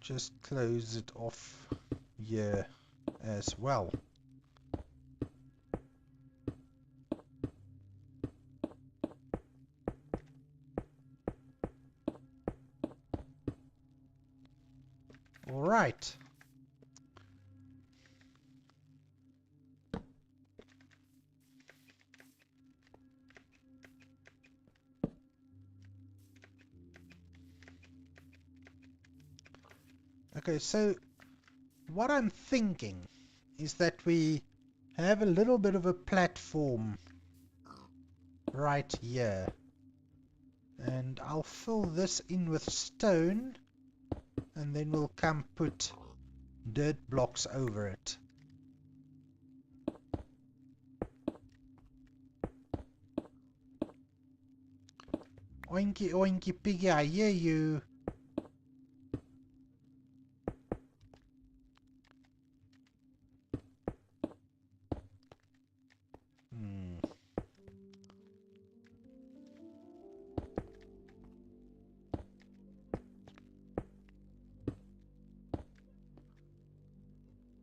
just close it off here as well. All right. Okay, so what I'm thinking is that we have a little bit of a platform right here. And I'll fill this in with stone, and then we'll come put dirt blocks over it. Oinky oinky piggy, I hear you.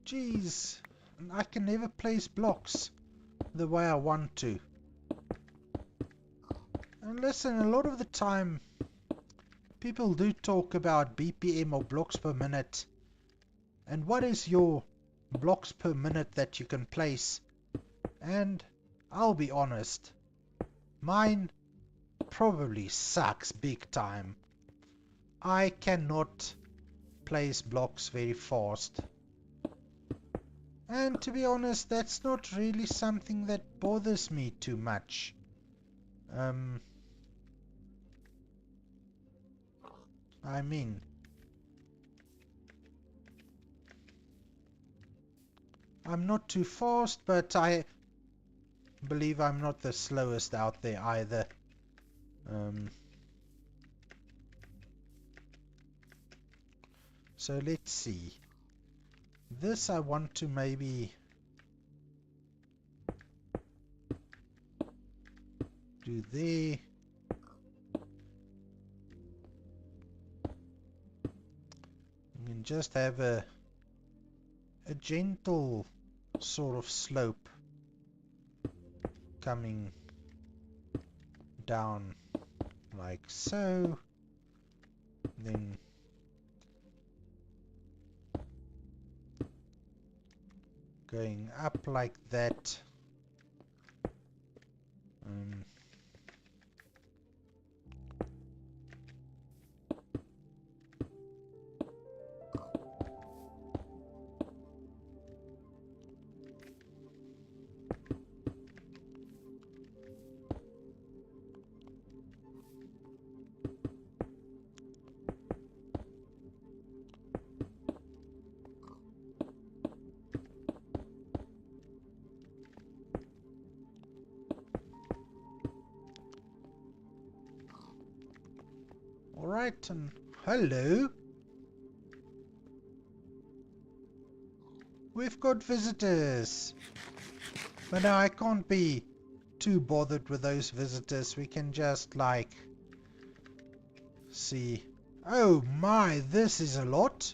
Jeez, I can never place blocks the way I want to. And listen, a lot of the time people do talk about BPM or blocks per minute. And what is your blocks per minute that you can place? And I'll be honest, mine probably sucks big time. I cannot place blocks very fast. And to be honest, that's not really something that bothers me too much. I mean, I'm not too fast, but I believe I'm not the slowest out there either. So let's see. This I want to maybe do there. You can just have a gentle sort of slope coming down like so. Then going up like that. Alright, and hello. We've got visitors. But no, I can't be too bothered with those visitors. We can just like see. Oh my, this is a lot.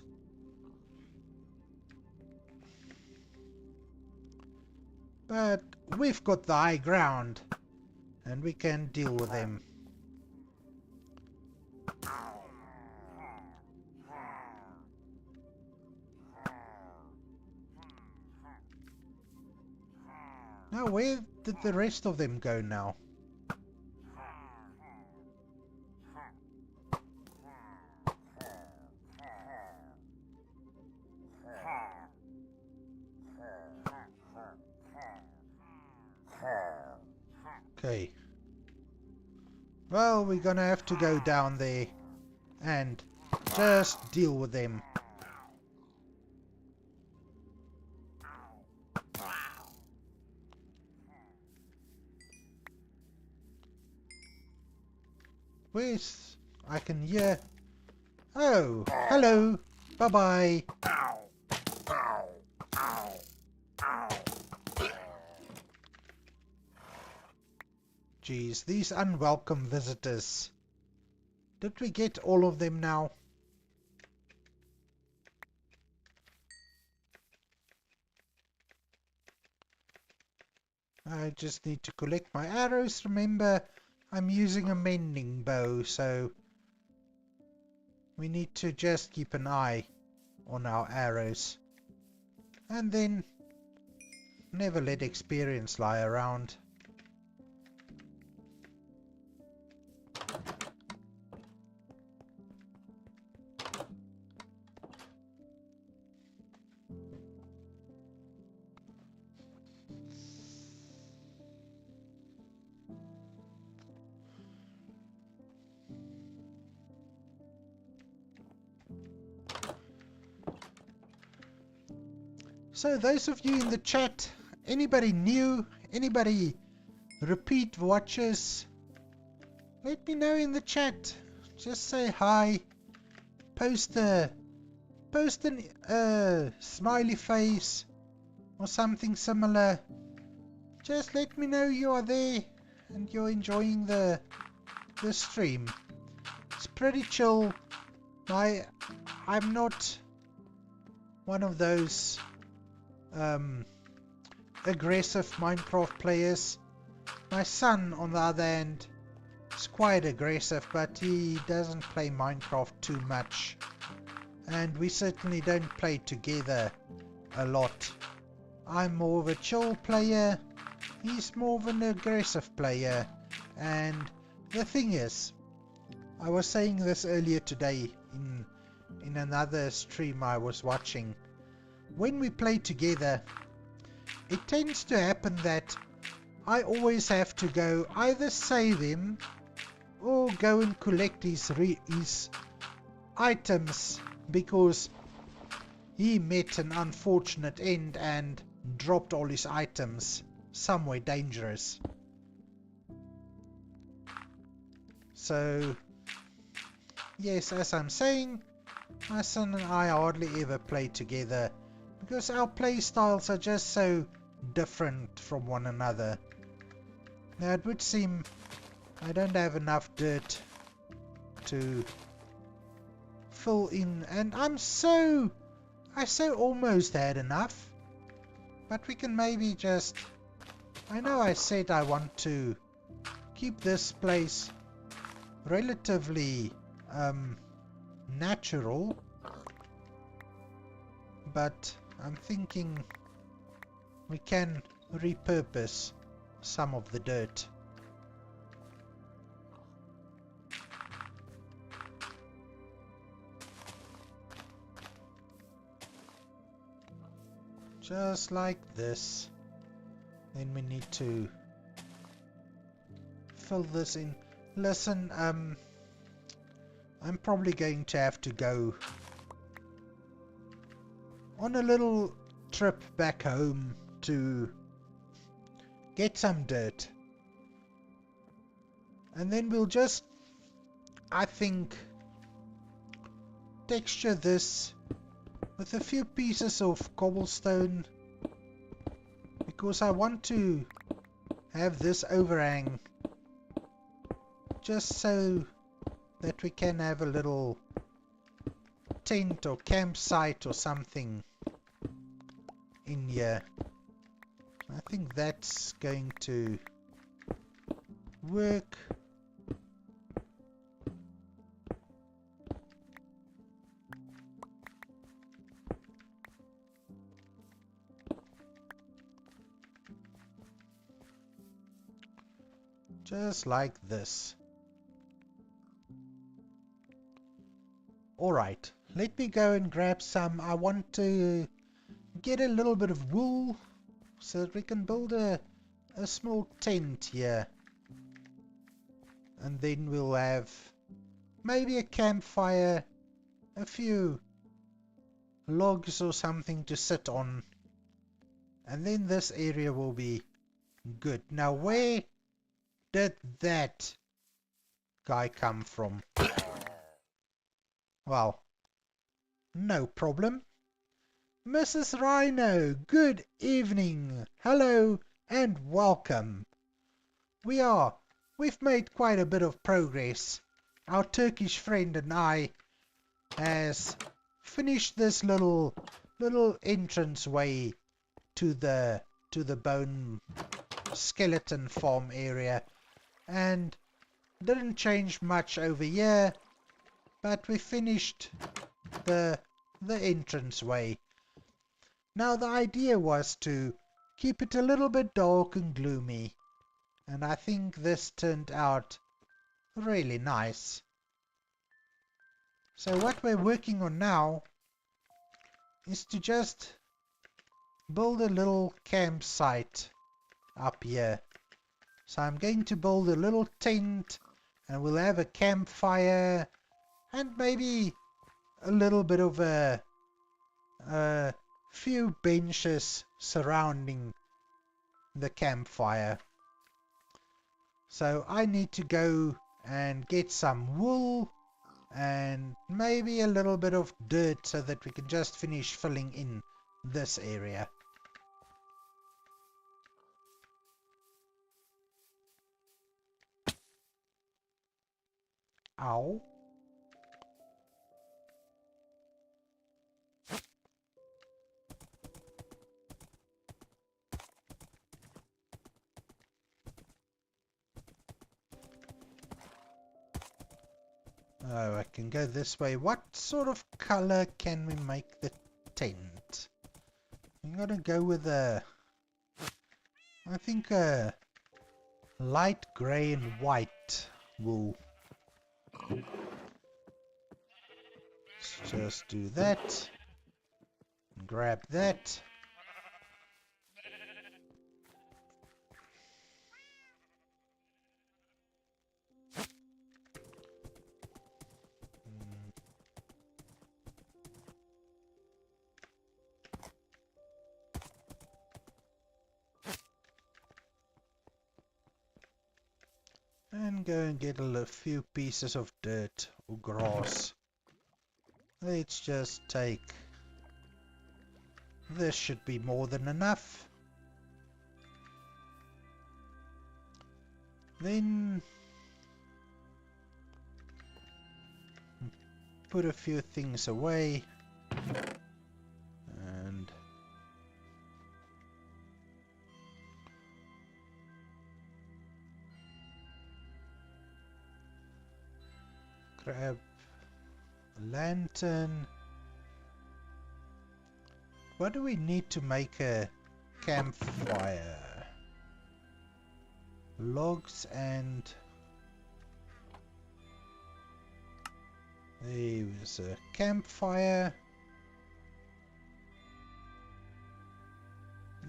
But we've got the high ground and we can deal with them. Now, where did the rest of them go now? Okay. Well, we're gonna have to go down there and just deal with them. Where's... I can hear... Oh, hello. Bye-bye. Geez, these unwelcome visitors. Did we get all of them now? I just need to collect my arrows. Remember, I'm using a mending bow, so we need to just keep an eye on our arrows. And then never let experience lie around. So those of you in the chat, anybody new, anybody repeat watchers, let me know in the chat. Just say hi, post an smiley face or something similar. Just let me know you are there and you're enjoying the stream. It's pretty chill. I'm not one of those aggressive Minecraft players. My son, on the other hand, is quite aggressive, but he doesn't play Minecraft too much, and we certainly don't play together a lot. I'm more of a chill player, he's more of an aggressive player. And the thing is, I was saying this earlier today in another stream I was watching, when we play together, it tends to happen that I always have to go either save him or go and collect his items, because he met an unfortunate end and dropped all his items somewhere dangerous. So yes, as I'm saying, my son and I hardly ever play together, because our play styles are just so different from one another. Now it would seem I don't have enough dirt to fill in, and I so almost had enough, but we can maybe just, I know I said I want to keep this place relatively natural, but I'm thinking we can repurpose some of the dirt. Just like this. Then we need to fill this in. Listen, I'm probably going to have to go on a little trip back home to get some dirt, and then we'll just, I think, texture this with a few pieces of cobblestone, because I want to have this overhang just so that we can have a little tent or campsite or something in here. I think that's going to work. Just like this. Alright, let me go and grab some. I want to get a little bit of wool so that we can build a small tent here. And then we'll have maybe a campfire, a few logs or something to sit on. And then this area will be good. Now where did that guy come from? Well, no problem. Mrs. Rhino, good evening. Hello and welcome. We've made quite a bit of progress. Our Turkish friend and I has finished this little entrance way to the bone skeleton farm area, and didn't change much over here, but we finished the entrance way. Now the idea was to keep it a little bit dark and gloomy, and I think this turned out really nice. So what we're working on now is to just build a little campsite up here. So I'm going to build a little tent, and we'll have a campfire and maybe a little bit of a few benches surrounding the campfire. So I need to go and get some wool and maybe a little bit of dirt so that we can just finish filling in this area. Ow. Oh, I can go this way. What sort of color can we make the tent? I'm gonna go with I think a light grey and white wool. Let's just do that. Grab that. And go and get a few pieces of dirt or grass. Let's just take... This should be more than enough. Then... put a few things away. And... grab a lantern. What do we need to make a campfire? Logs and... there's a campfire.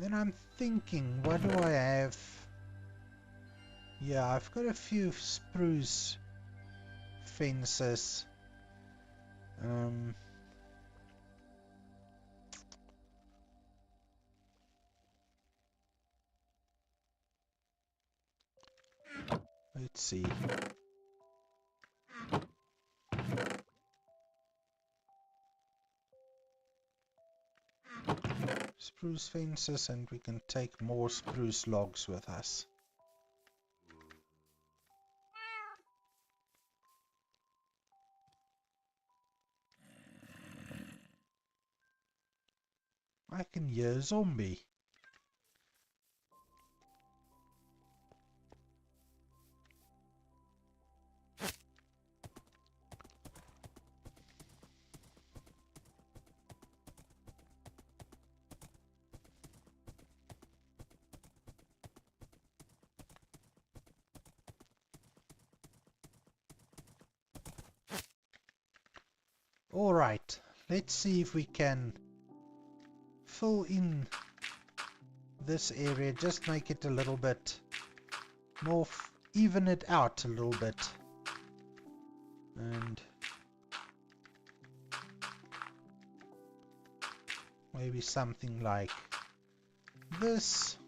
Then I'm thinking, what do I have? Yeah, I've got a few spruce fences. Let's see. Spruce fences, and we can take more spruce logs with us. I can hear a zombie. Alright, let's see if we can fill in this area, just make it a little bit more, even it out a little bit. And maybe something like this.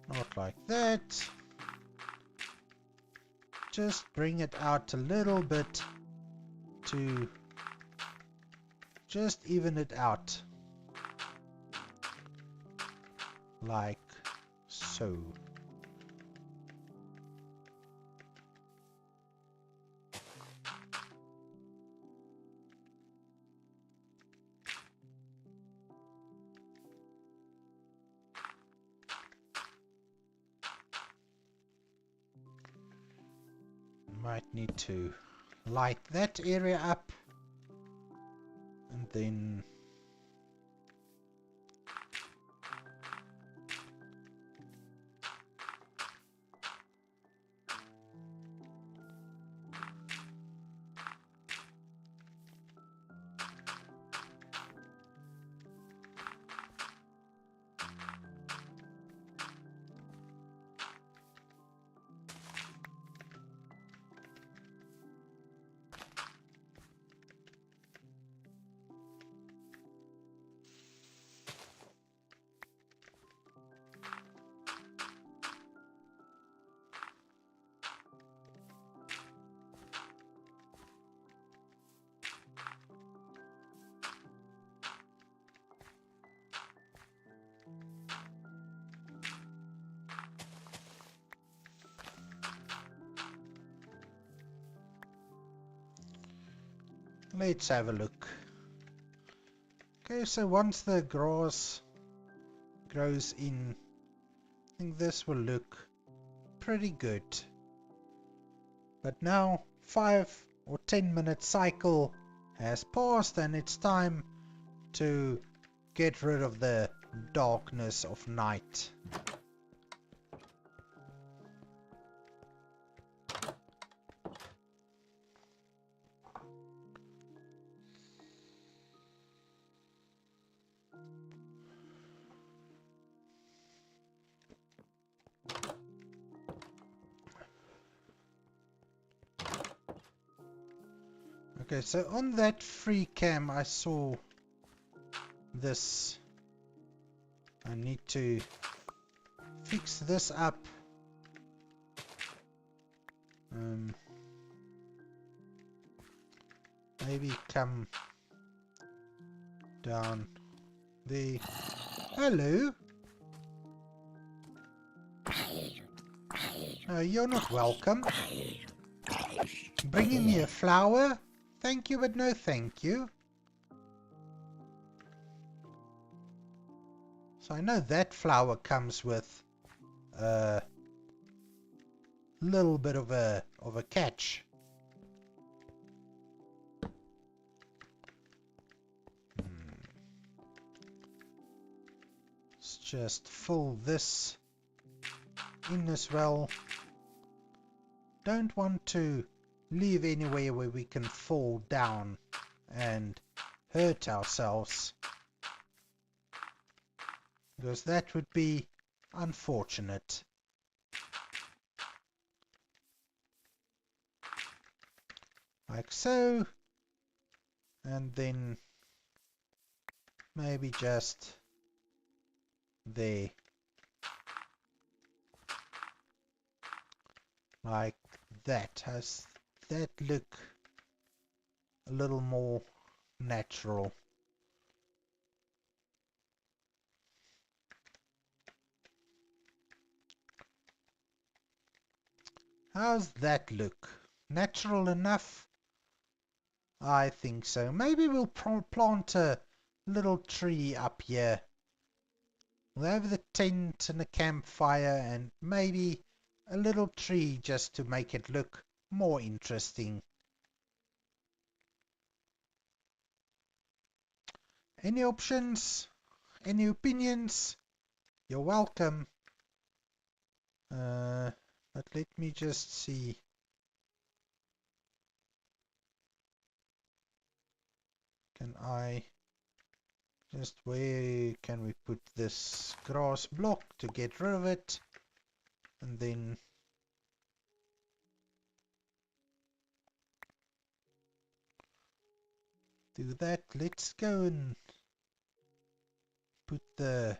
Not like that. Just bring it out a little bit to just even it out. Like so. Might need to light that area up, and then let's have a look. Okay, so once the grass grows in, I think this will look pretty good. But now 5 or 10 minute cycle has passed, and it's time to get rid of the darkness of night. Okay, so on that free cam I saw this. I need to fix this up. Maybe come down there. Hello? No, you're not welcome. Bringing me a flower? Thank you, but no thank you. So I know that flower comes with a little bit of a catch. Let's just fill this in as well. Don't want to leave anywhere where we can fall down and hurt ourselves, because that would be unfortunate. Like so, and then maybe just there, like that. Has that look a little more natural? How's that look? Natural enough? I think so. Maybe we'll plant a little tree up here. We'll have the tent and a campfire and maybe a little tree just to make it look more interesting. Any options? Any opinions? You're welcome. But let me just see. Can I just, where can we put this grass block to get rid of it? And then do that. Let's go and put the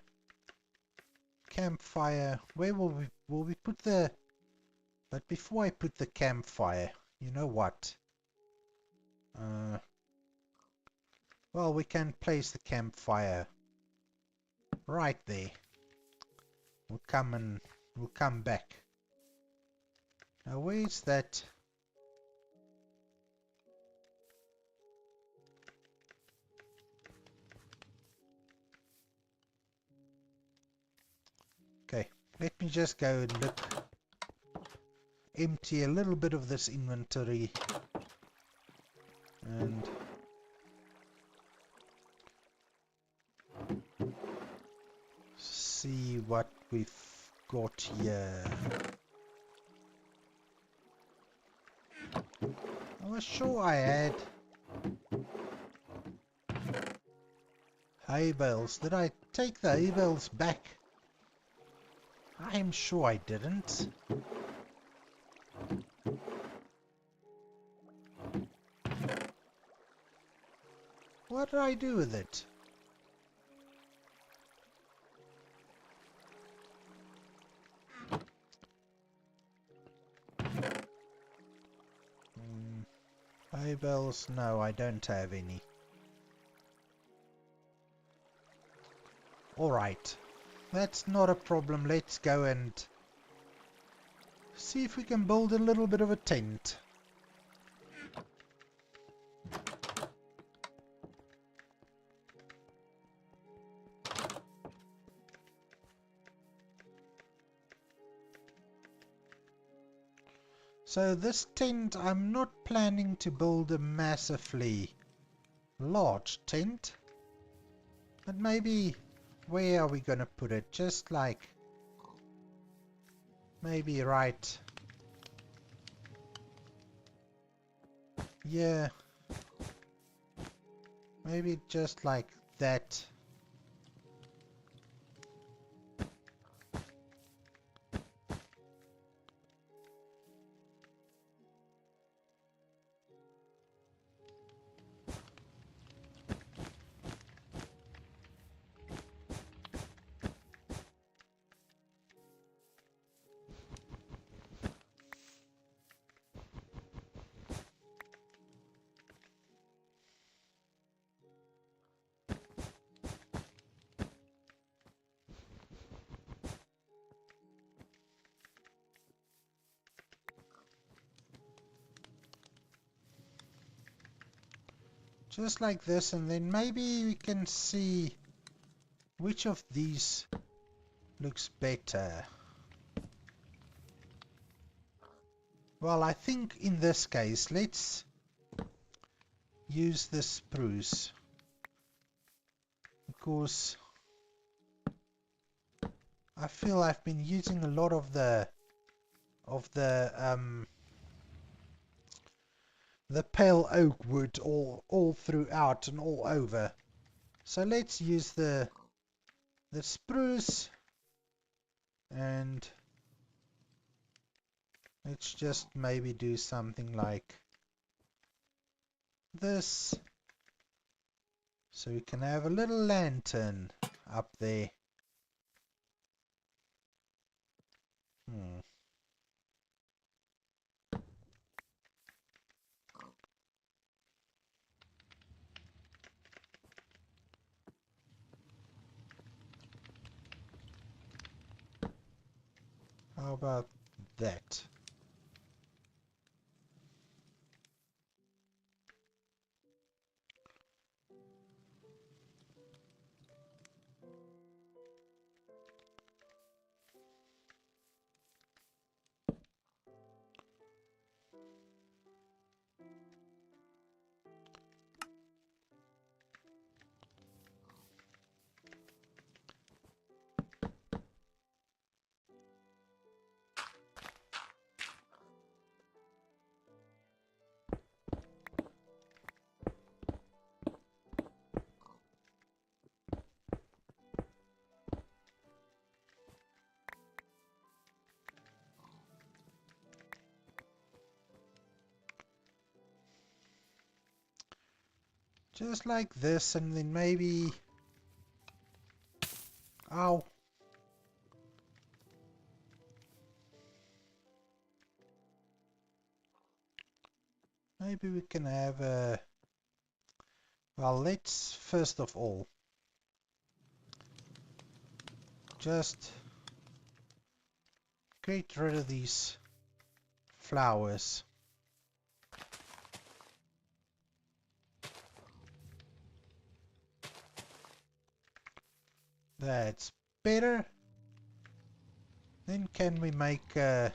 campfire. Where will we put the, but before I put the campfire, you know what? Well, we can place the campfire right there. We'll come back. Now where's that? Okay, let me just go and look. Empty a little bit of this inventory. And see what we've got here. I was sure I had hay bales. Did I take the hay bales back? I'm sure I didn't. What did I do with it? Hay bales? No, I don't have any. Alright. That's not a problem. Let's go and see if we can build a little bit of a tent. So this tent, I'm not planning to build a massively large tent. But maybe, where are we going to put it? Just like, maybe right. Yeah. Maybe just like that. Just like this, and then maybe we can see which of these looks better. Well, I think in this case, let's use the spruce. Because I feel I've been using a lot of the pale oak wood all throughout and all over. So let's use the spruce, and let's just maybe do something like this, so we can have a little lantern up there. How about that? Just like this, and then maybe... Ow! Maybe we can have a... Well, let's first of all just get rid of these flowers. That's better. Then can we make a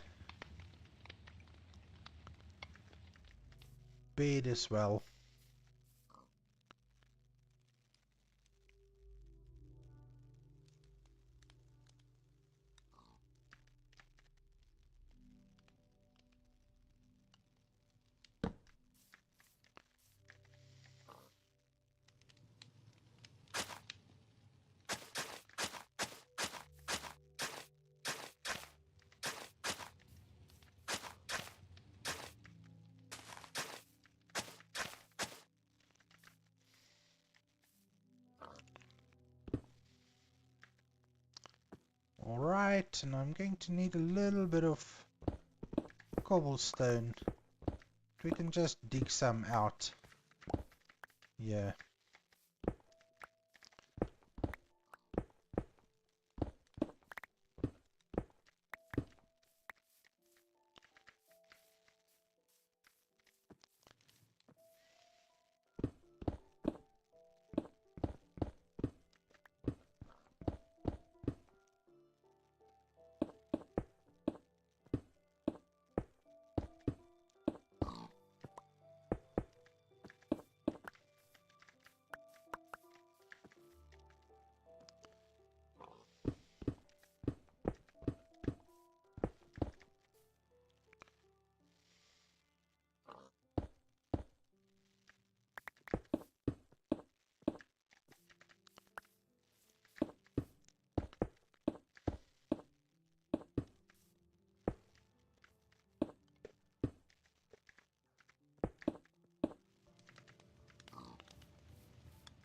bed as well? Alright, and I'm going to need a little bit of cobblestone. We can just dig some out. Yeah.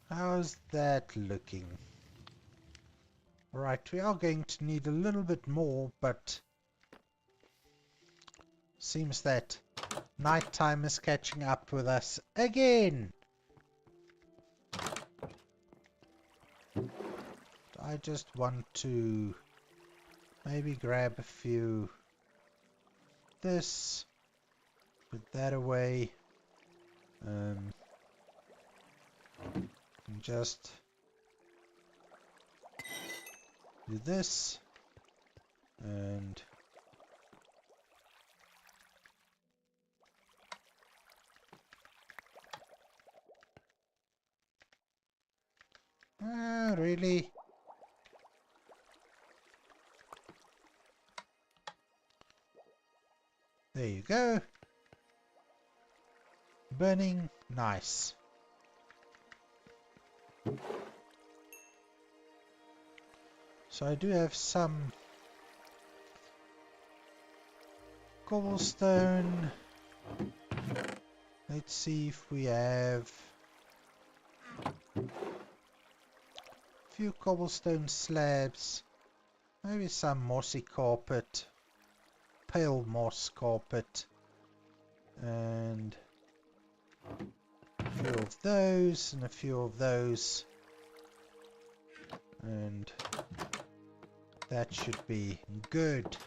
How's that looking? Right, we are going to need a little bit more, but seems that nighttime is catching up with us again. I just want to maybe grab a few this, put that away, and just do this, and really? There you go. Burning nice. So I do have some cobblestone. Let's see if we have a few cobblestone slabs, maybe some mossy carpet, pale moss carpet, and a few of those and a few of those, and that should be good.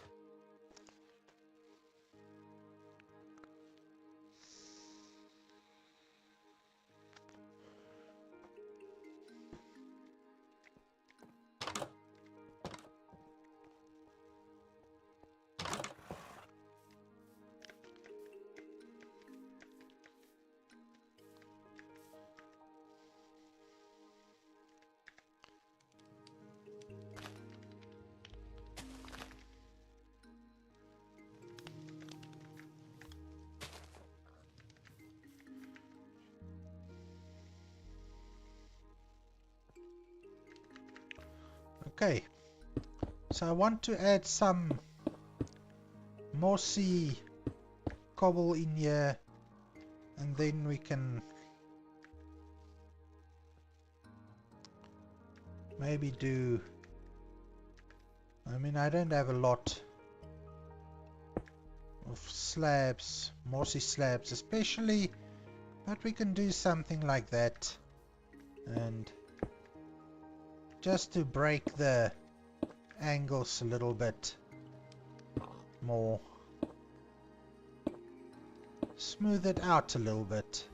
Okay, so I want to add some mossy cobble in here, and then we can maybe do... I mean, I don't have a lot of slabs, mossy slabs especially, but we can do something like that, and just to break the angles a little bit more, smooth it out a little bit.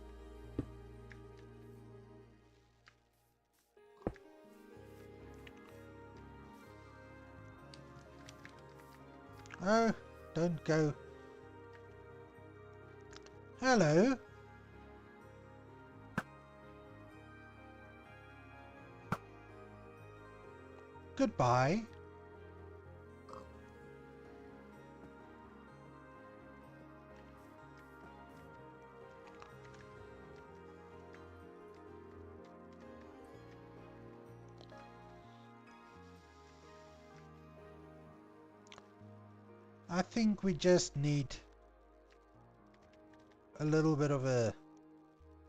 Oh, don't go. Hello. Goodbye. I think we just need a little bit of a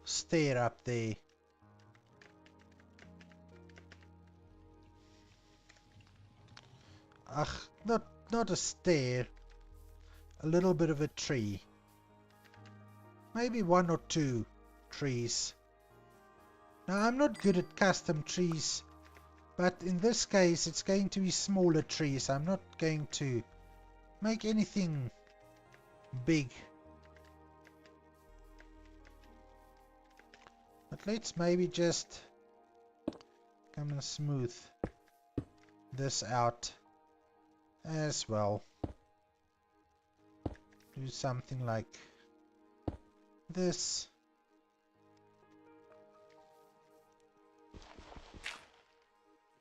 stair up there. Ugh, not a stair. A little bit of a tree. Maybe one or two trees. Now, I'm not good at custom trees, but in this case it's going to be smaller trees. I'm not going to make anything big. But let's maybe just come and smooth this out as well. Do something like this.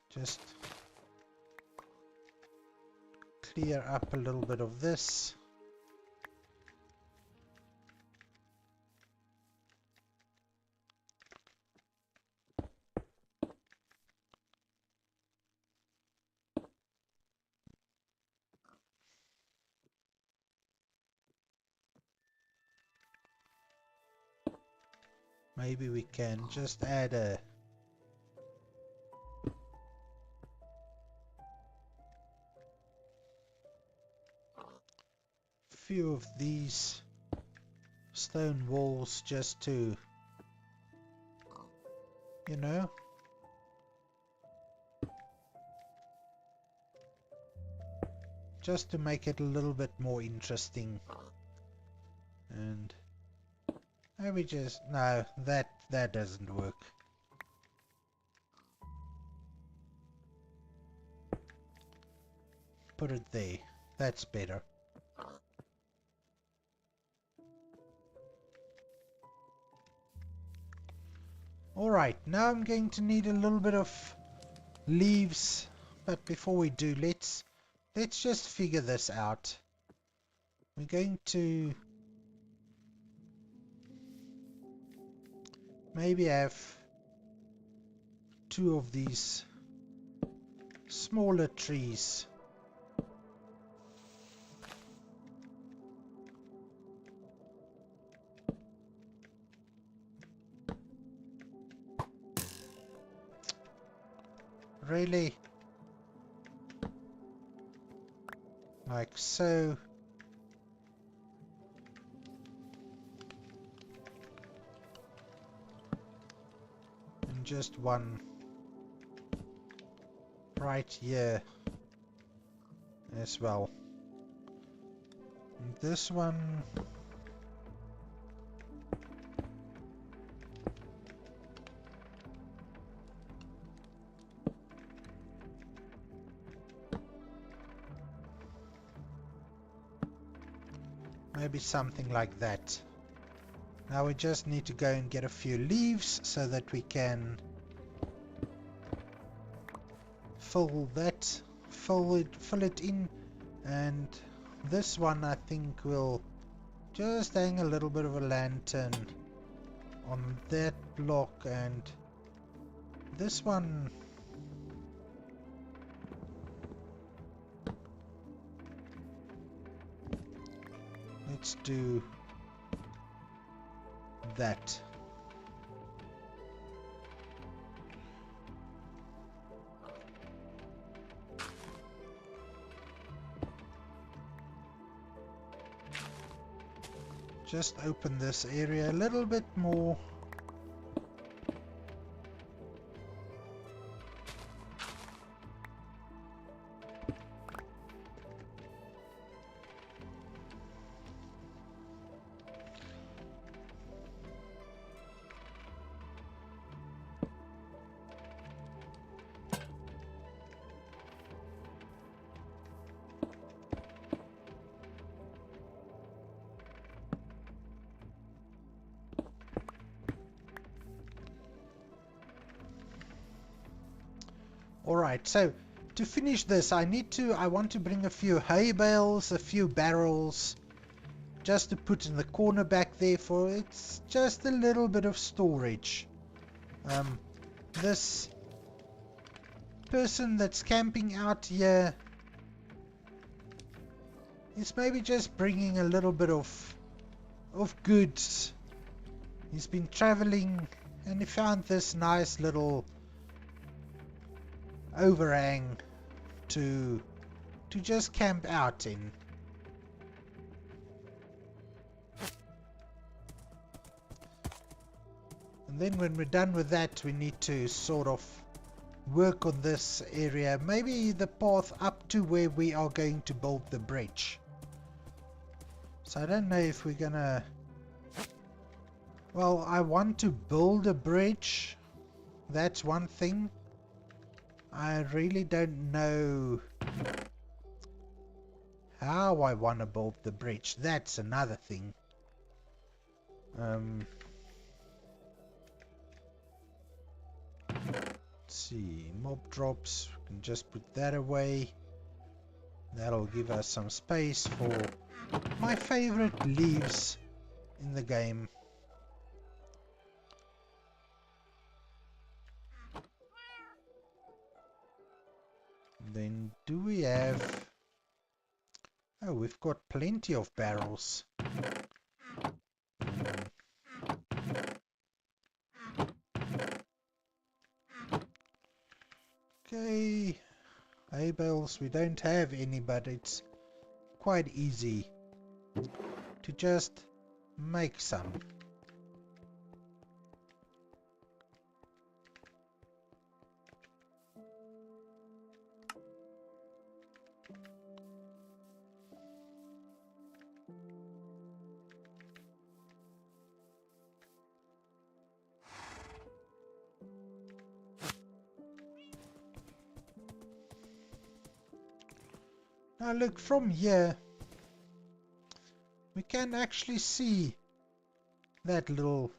Just clear up a little bit of this. Maybe we can just add a few of these stone walls just to, you know, just to make it a little bit more interesting. And maybe just, no, that doesn't work. Put it there. That's better. Alright, now I'm going to need a little bit of leaves, but before we do, let's just figure this out. We're going to maybe have two of these smaller trees. Really? Like so. And just one right here as well. And this one, maybe something like that. Now we just need to go and get a few leaves so that we can fill it in, and this one I think will just hang a little bit of a lantern on that block, and this one let's do that. just open this area a little bit more. Alright, so to finish this I want to bring a few hay bales, a few barrels, just to put in the corner back there for it's just a little bit of storage. This person that's camping out here is maybe just bringing a little bit of goods. He's been traveling and he found this nice little overhang to just camp out in. And then when we're done with that, we need to sort of work on this area, maybe the path up to where we are going to build the bridge. So I don't know if we're gonna, well, I want to build a bridge, that's one thing. I really don't know how I want to build the bridge. That's another thing. Let's see, mob drops, we can just put that away. That'll give us some space for my favorite leaves in the game. Then do we have, oh, we've got plenty of barrels. Okay, hay bales, we don't have any, but it's quite easy to just make some. Now look, from here we can actually see that little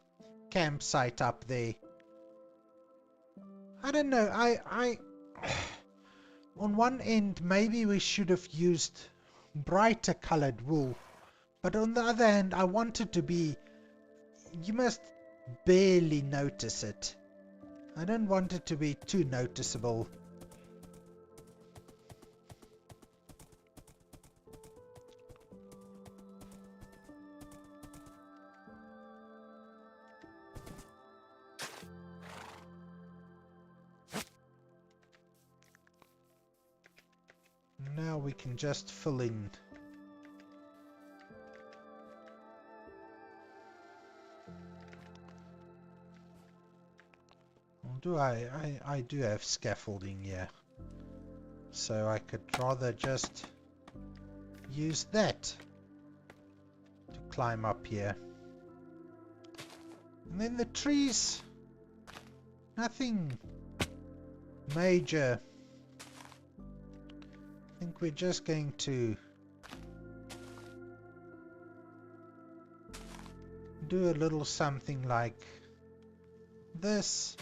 campsite up there. I don't know, I on one end maybe we should have used brighter colored wool, but on the other hand I want it to be, you must barely notice it. I don't want it to be too noticeable. Now we can just fill in. I do have scaffolding here, so I could rather just use that to climb up here. And then the trees, nothing major. I think we're just going to do a little something like this.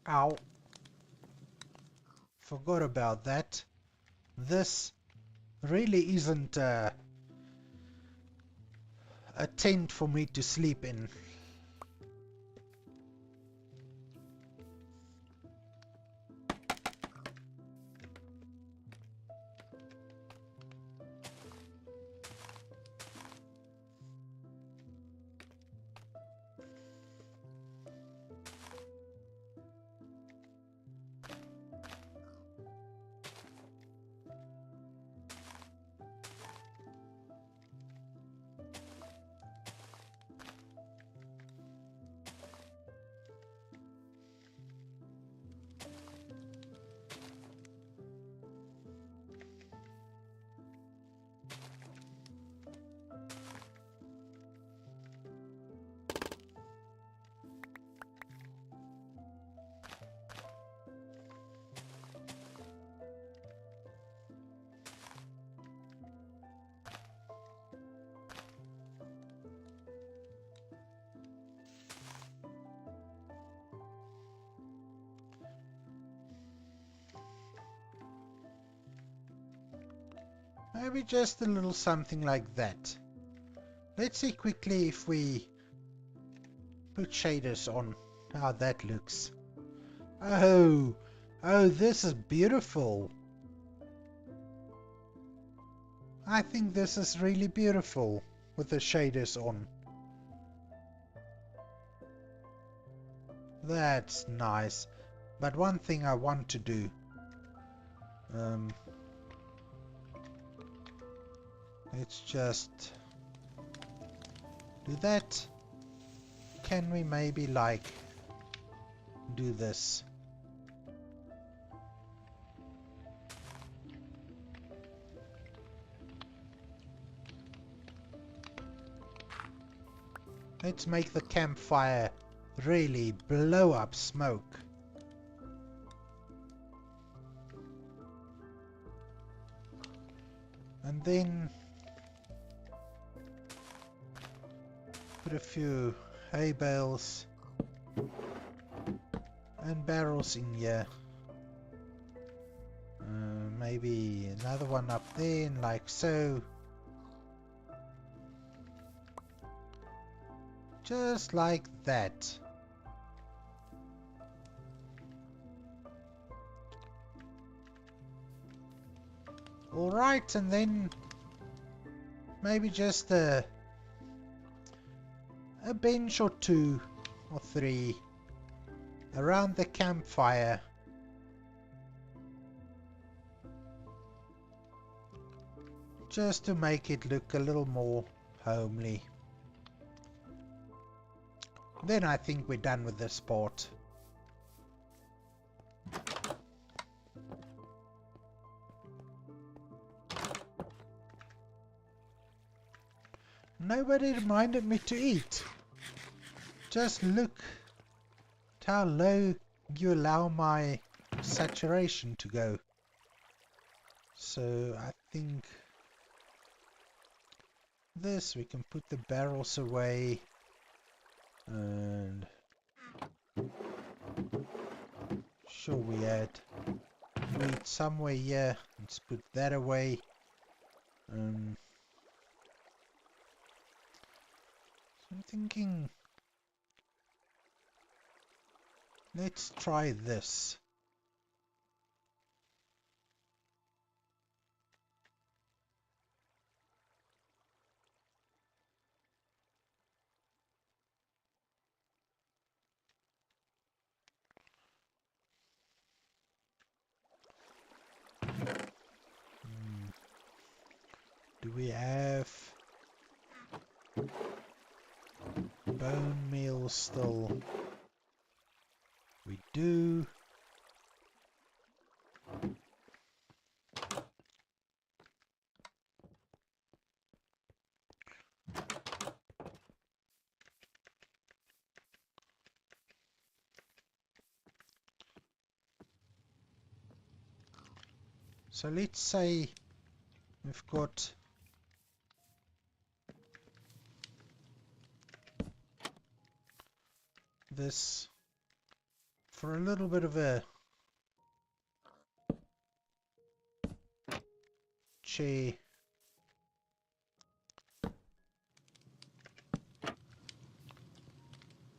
Ow. Forgot about that. This really isn't a tent for me to sleep in. Maybe just a little something like that. Let's see quickly if we put shaders on how that looks. Oh, oh, this is beautiful. I think this is really beautiful with the shaders on. That's nice. But one thing I want to do. Let's just do that. Can we maybe like do this? Let's make the campfire really blow up smoke. And then put a few hay bales and barrels in here. Maybe another one up there, and like so. Just like that. Alright, and then maybe just a bench or two or three around the campfire. Just to make it look a little more homely. Then I think we're done with this part. Nobody reminded me to eat. Just look at how low you allow my saturation to go. So I think this, we can put the barrels away. And sure, we had wheat somewhere here. Let's put that away. I'm thinking, let's try this. Do we have bone meal still? We do. So let's say we've got this for a little bit of a chair.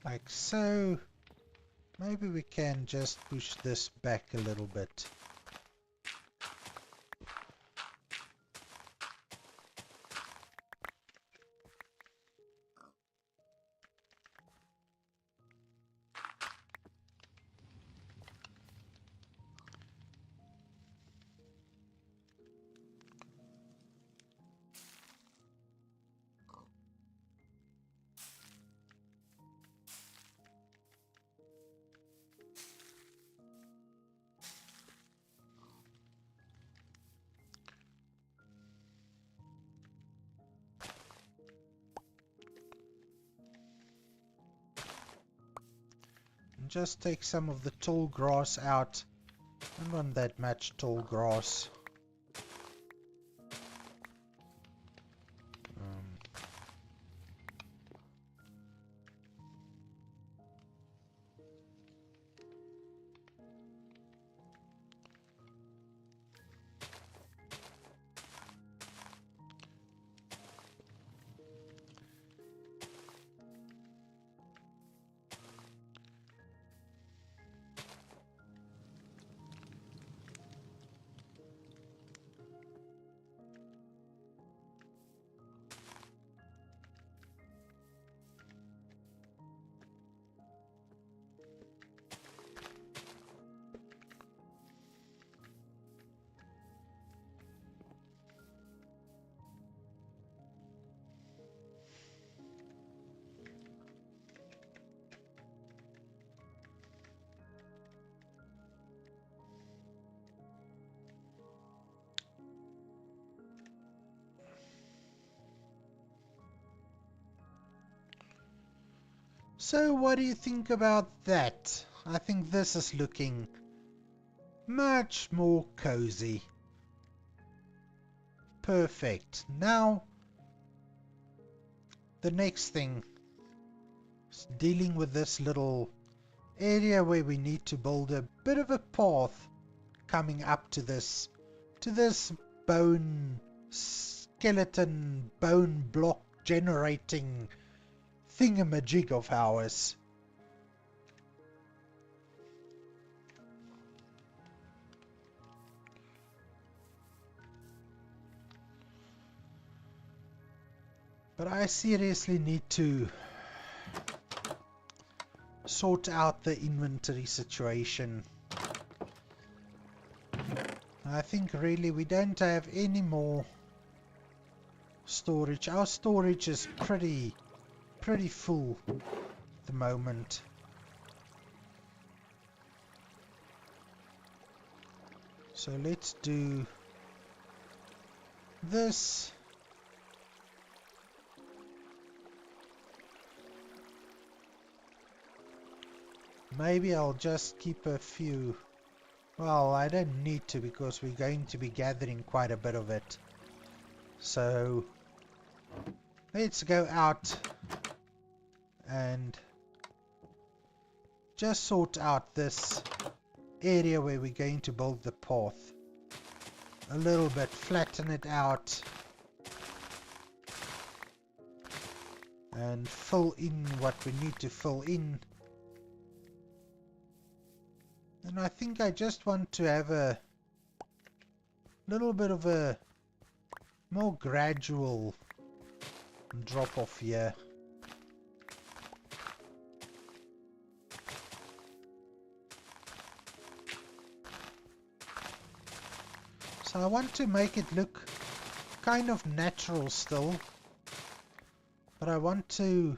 Like so. Maybe we can just push this back a little bit. And just take some of the tall grass out. I don't want that much tall grass. So what do you think about that? I think this is looking much more cozy. Perfect. Now, the next thing is dealing with this little area where we need to build a bit of a path coming up to this bone skeleton bone block generating thingamajig of ours. But I seriously need to sort out the inventory situation. I think really we don't have any more storage. Our storage is pretty full at the moment. So let's do this. Maybe I'll just keep a few. Well, I don't need to because we're going to be gathering quite a bit of it. So let's go out and just sort out this area where we're going to build the path a little bit, flatten it out and fill in what we need to fill in. And I think I just want to have a little bit of a more gradual drop off here. So I want to make it look kind of natural still, but I want to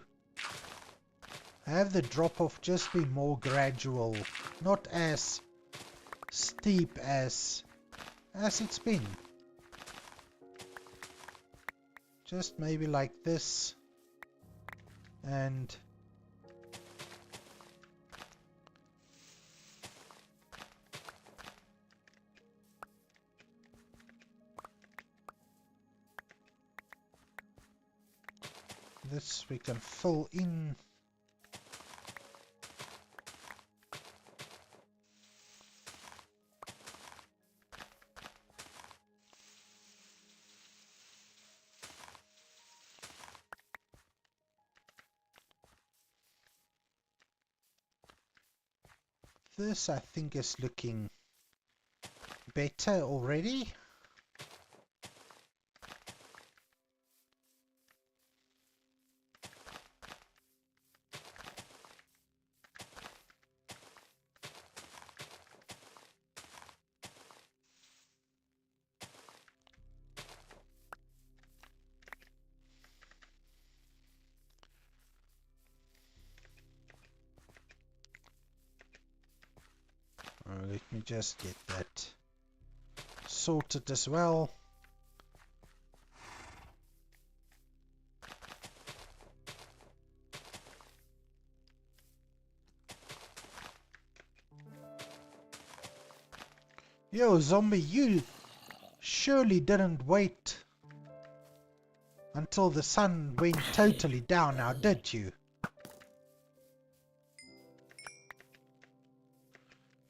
have the drop off just be more gradual, not as steep as it's been. Just maybe like this, and this we can fill in. This I think is looking better already. Let me just get that sorted as well. Yo, zombie, you surely didn't wait until the sun went totally down now, did you?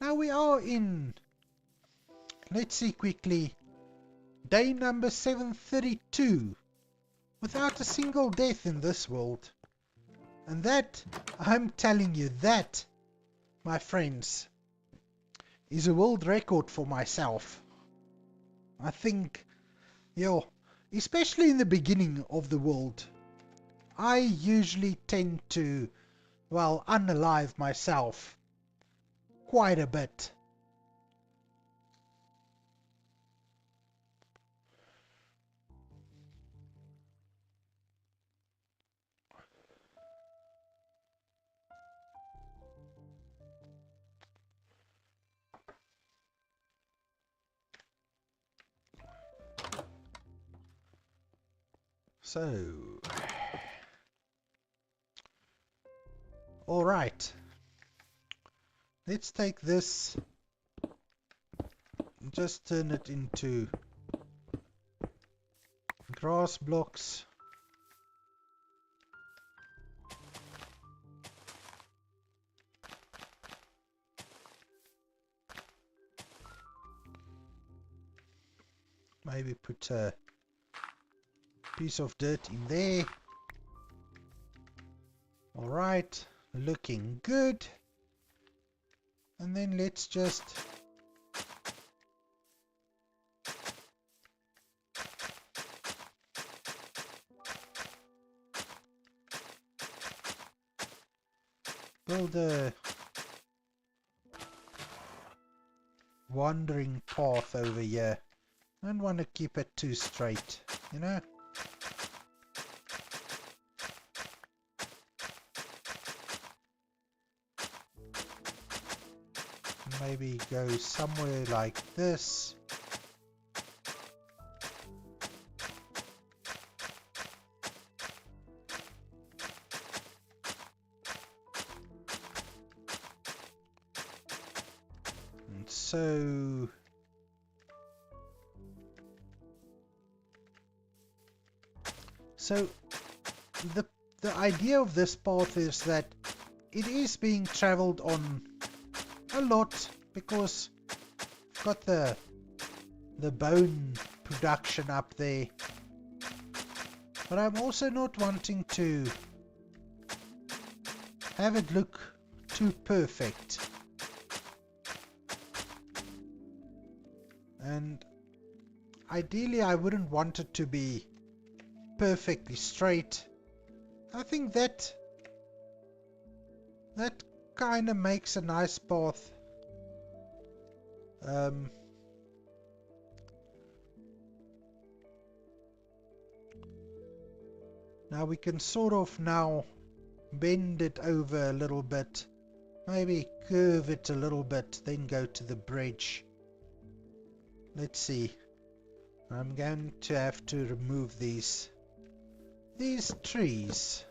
Now we are in, let's see quickly, day number 732, without a single death in this world. And that, I'm telling you, that, my friends, is a world record for myself. I think, yo, especially in the beginning of the world, I usually tend to, well, unalive myself quite a bit. So Alright. Let's take this and just turn it into grass blocks. Maybe put a piece of dirt in there. Alright, looking good. And then let's just build a wandering path over here. I don't want to keep it too straight, you know? Maybe go somewhere like this. And so the idea of this path is that it is being traveled on a lot because I've got the bone production up there, but I'm also not wanting to have it look too perfect, and ideally I wouldn't want it to be perfectly straight. I think that kind of makes a nice path. Now we can sort of now bend it over a little bit, maybe curve it a little bit, then go to the bridge. Let's see. I'm going to have to remove these trees.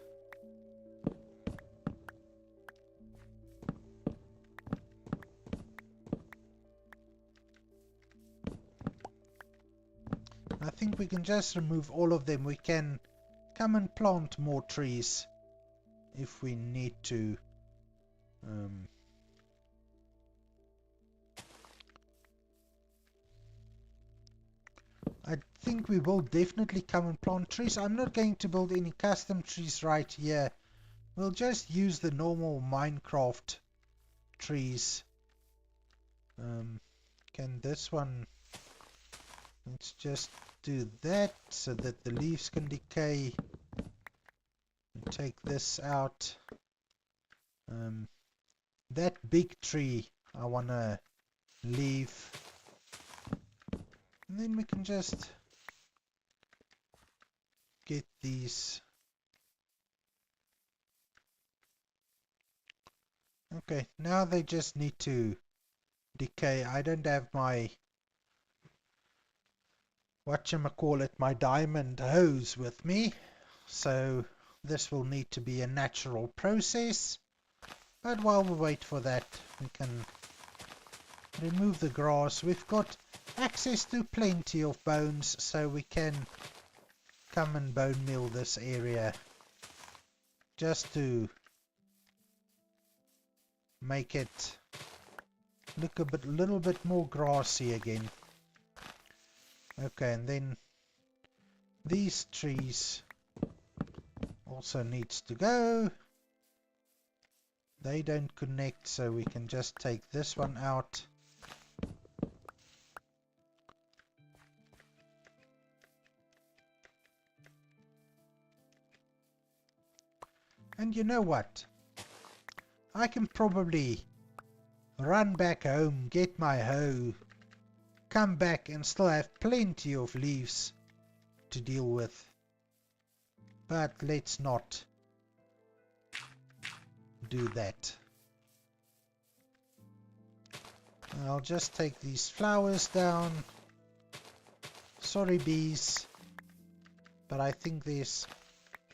I think we can just remove all of them. We can come and plant more trees if we need to. I think we will definitely come and plant trees. I'm not going to build any custom trees right here. We'll just use the normal Minecraft trees. Can this one... Let's just do that so that the leaves can decay. And take this out. That big tree I want to leave. And then we can just get these. Okay, now they just need to decay. I don't have my my diamond hose with me, so this will need to be a natural process. But while we wait for that, we can remove the grass. We've got access to plenty of bones, so we can come and bone meal this area just to make it look a little bit more grassy again. Okay, and then these trees also needs to go. They don't connect, so we can just take this one out. And you know what? I can probably run back home, get my hoe, come back and still have plenty of leaves to deal with. But let's not do that. I'll just take these flowers down. Sorry bees, but I think there's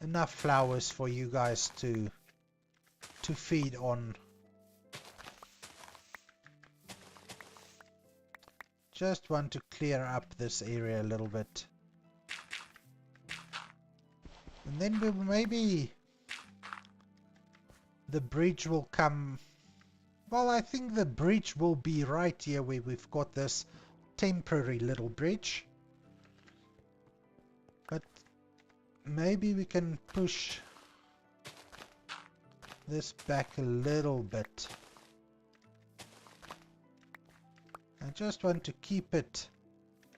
enough flowers for you guys to to feed on. Just want to clear up this area a little bit. And then maybe the bridge will come. Well, I think the bridge will be right here where we've got this temporary little bridge. But maybe we can push this back a little bit. I just want to keep it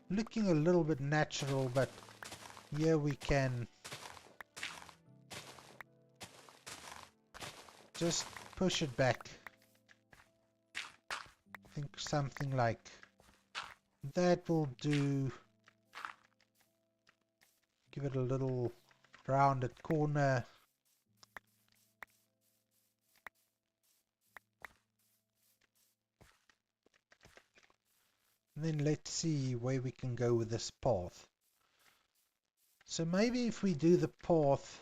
looking a little bit natural, but here we can just push it back. I think something like that will do. Give it a little rounded corner. And then let's see where we can go with this path. So maybe if we do the path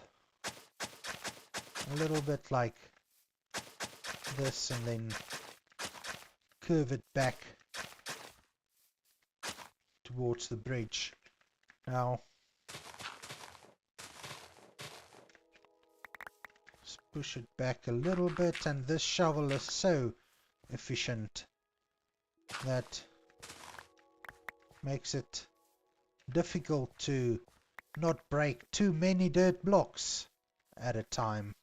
a little bit like this and then curve it back towards the bridge. Now let's push it back a little bit, and this shovel is so efficient that makes it difficult to not break too many dirt blocks at a time.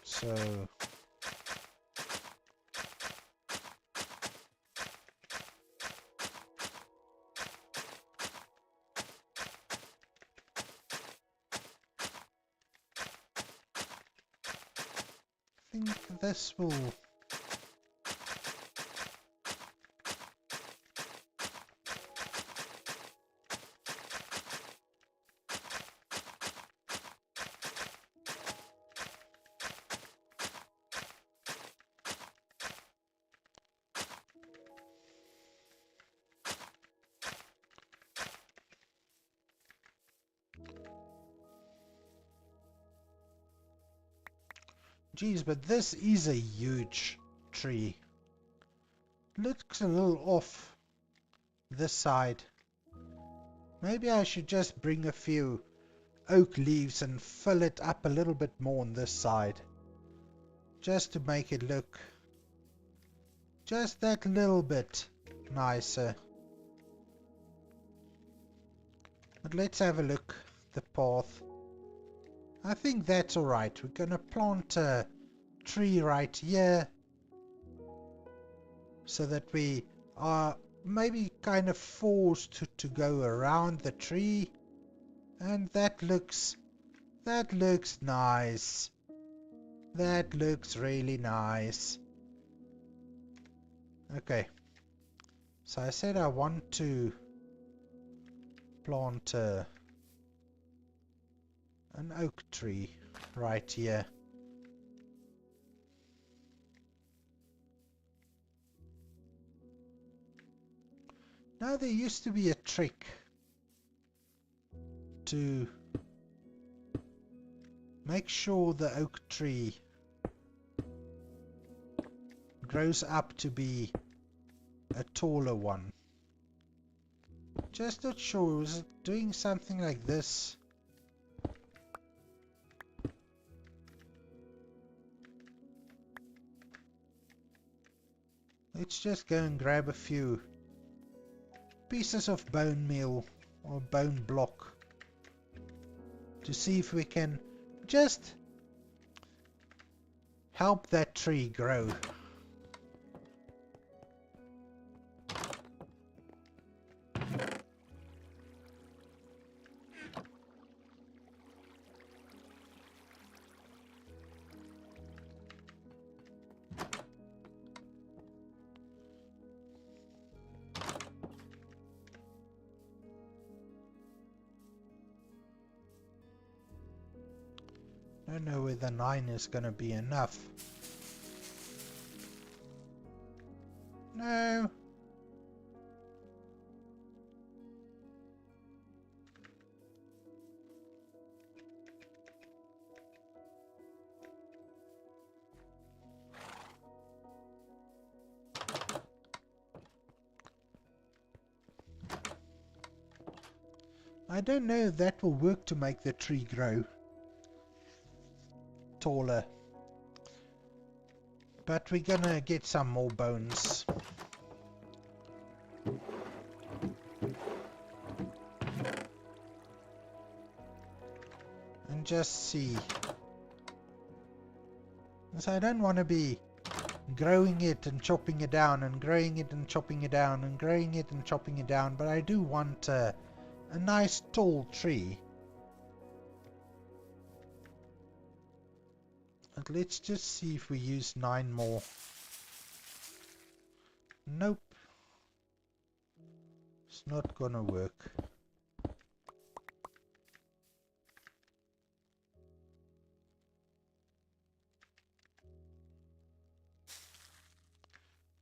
So I think this will Geez, but this is a huge tree. Looks a little off this side. Maybe I should just bring a few oak leaves and fill it up a little bit more on this side. Just to make it look just that little bit nicer. But let's have a look at the path. I think that's alright. We're gonna plant a tree right here so that we are maybe kind of forced to go around the tree, and that looks nice. That looks really nice. Okay, so I said I want to plant an oak tree right here. Now there used to be a trick to make sure the oak tree grows up to be a taller one. Just not sure, was it doing something like this? Let's just go and grab a few pieces of bone meal or bone block to see if we can just help that tree grow. I don't know whether 9 is going to be enough. No. I don't know if that will work to make the tree grow taller. But we're gonna get some more bones. And just see. Because I don't want to be growing it and chopping it down and growing it and chopping it down and growing it and chopping it down, but I do want a nice tall tree. But let's just see if we use 9 more. Nope. It's not gonna work.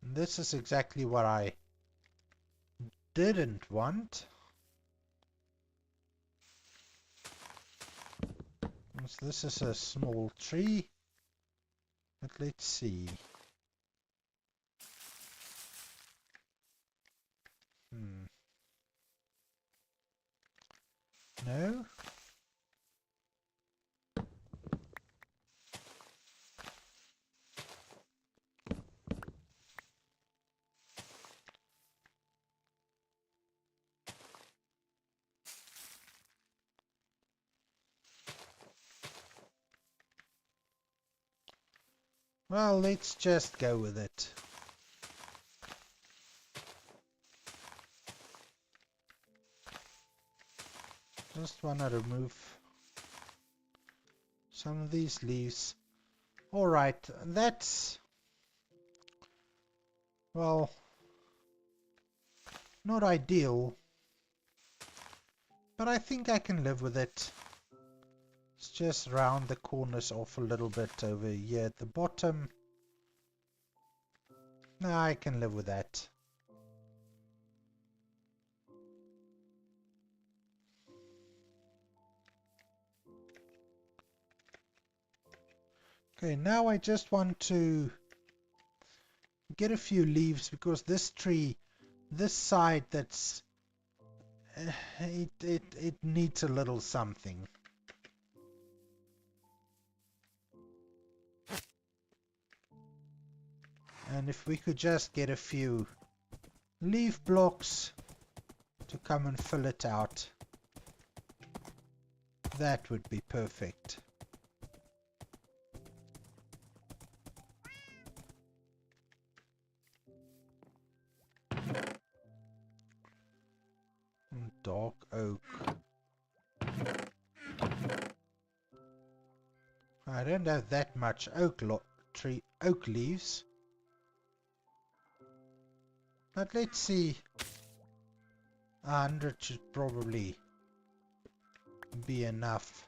And this is exactly what I didn't want. So this is a small tree. But let's see. No. Well, let's just go with it. Just want to remove some of these leaves. Alright, that's... well, not ideal. But I think I can live with it. Let's just round the corners off a little bit over here at the bottom. No, I can live with that. Okay, now I just want to get a few leaves because this tree, this side that's... it needs a little something. And if we could just get a few leaf blocks to come and fill it out, that would be perfect. Dark oak. I don't have that much oak leaves. But let's see. 100 should probably be enough.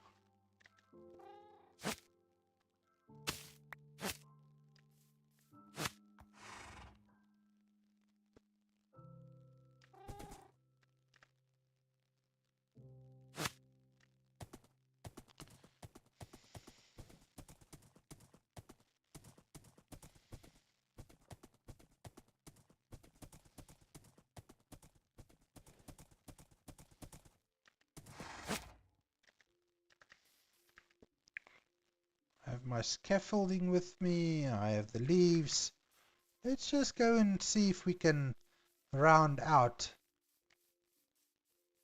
I have my scaffolding with me, I have the leaves. Let's just go and see if we can round out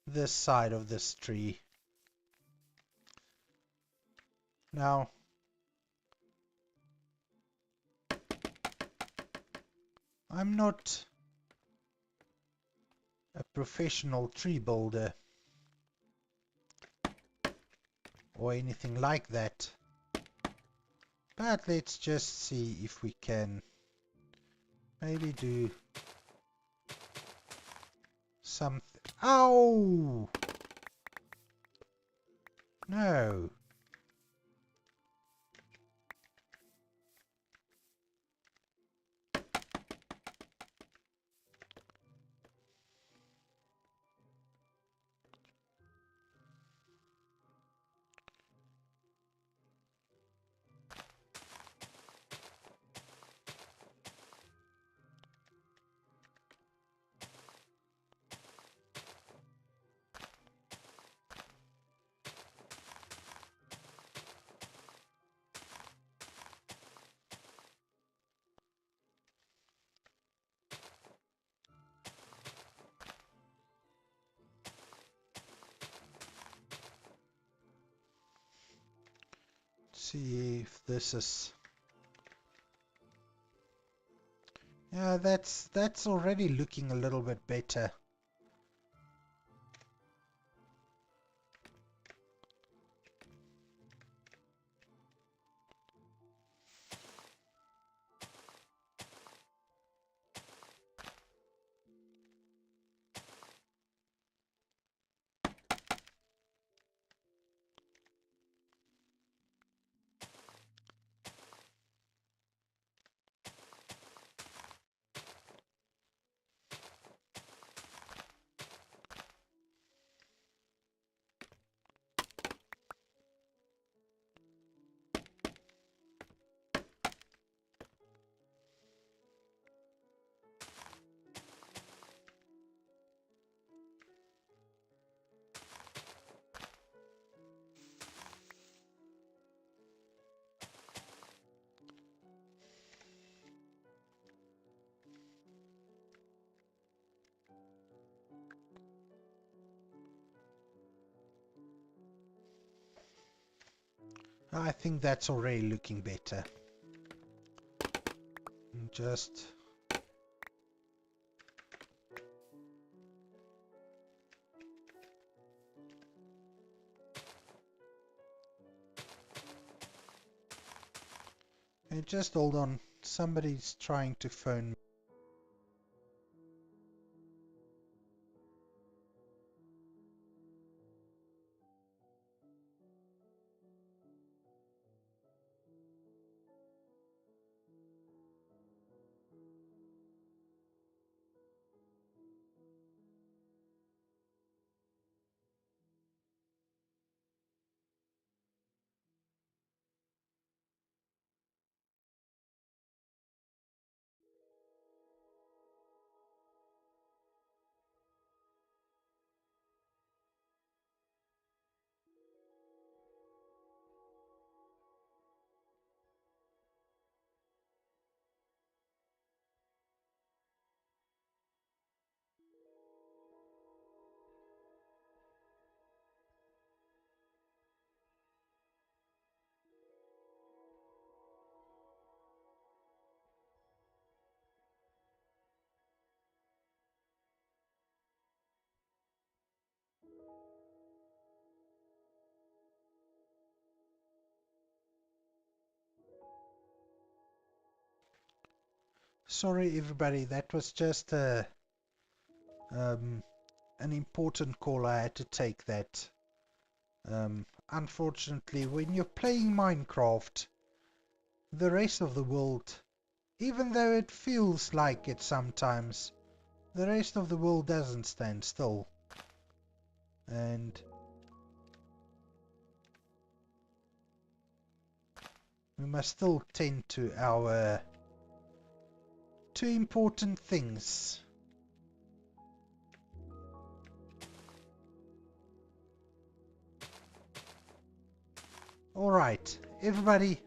this side of this tree. Now, I'm not a professional tree builder or anything like that. But let's just see if we can maybe do something. Ow! No. see if this is... Yeah, that's already looking a little bit better. I think that's already looking better. Just... Hey, just hold on. Somebody's trying to phone me. Sorry everybody, that was just an important call. I had to take that. Unfortunately, when you're playing Minecraft, the rest of the world, even though it feels like it sometimes, the rest of the world doesn't stand still. And we must still tend to our two important things. Alright, everybody,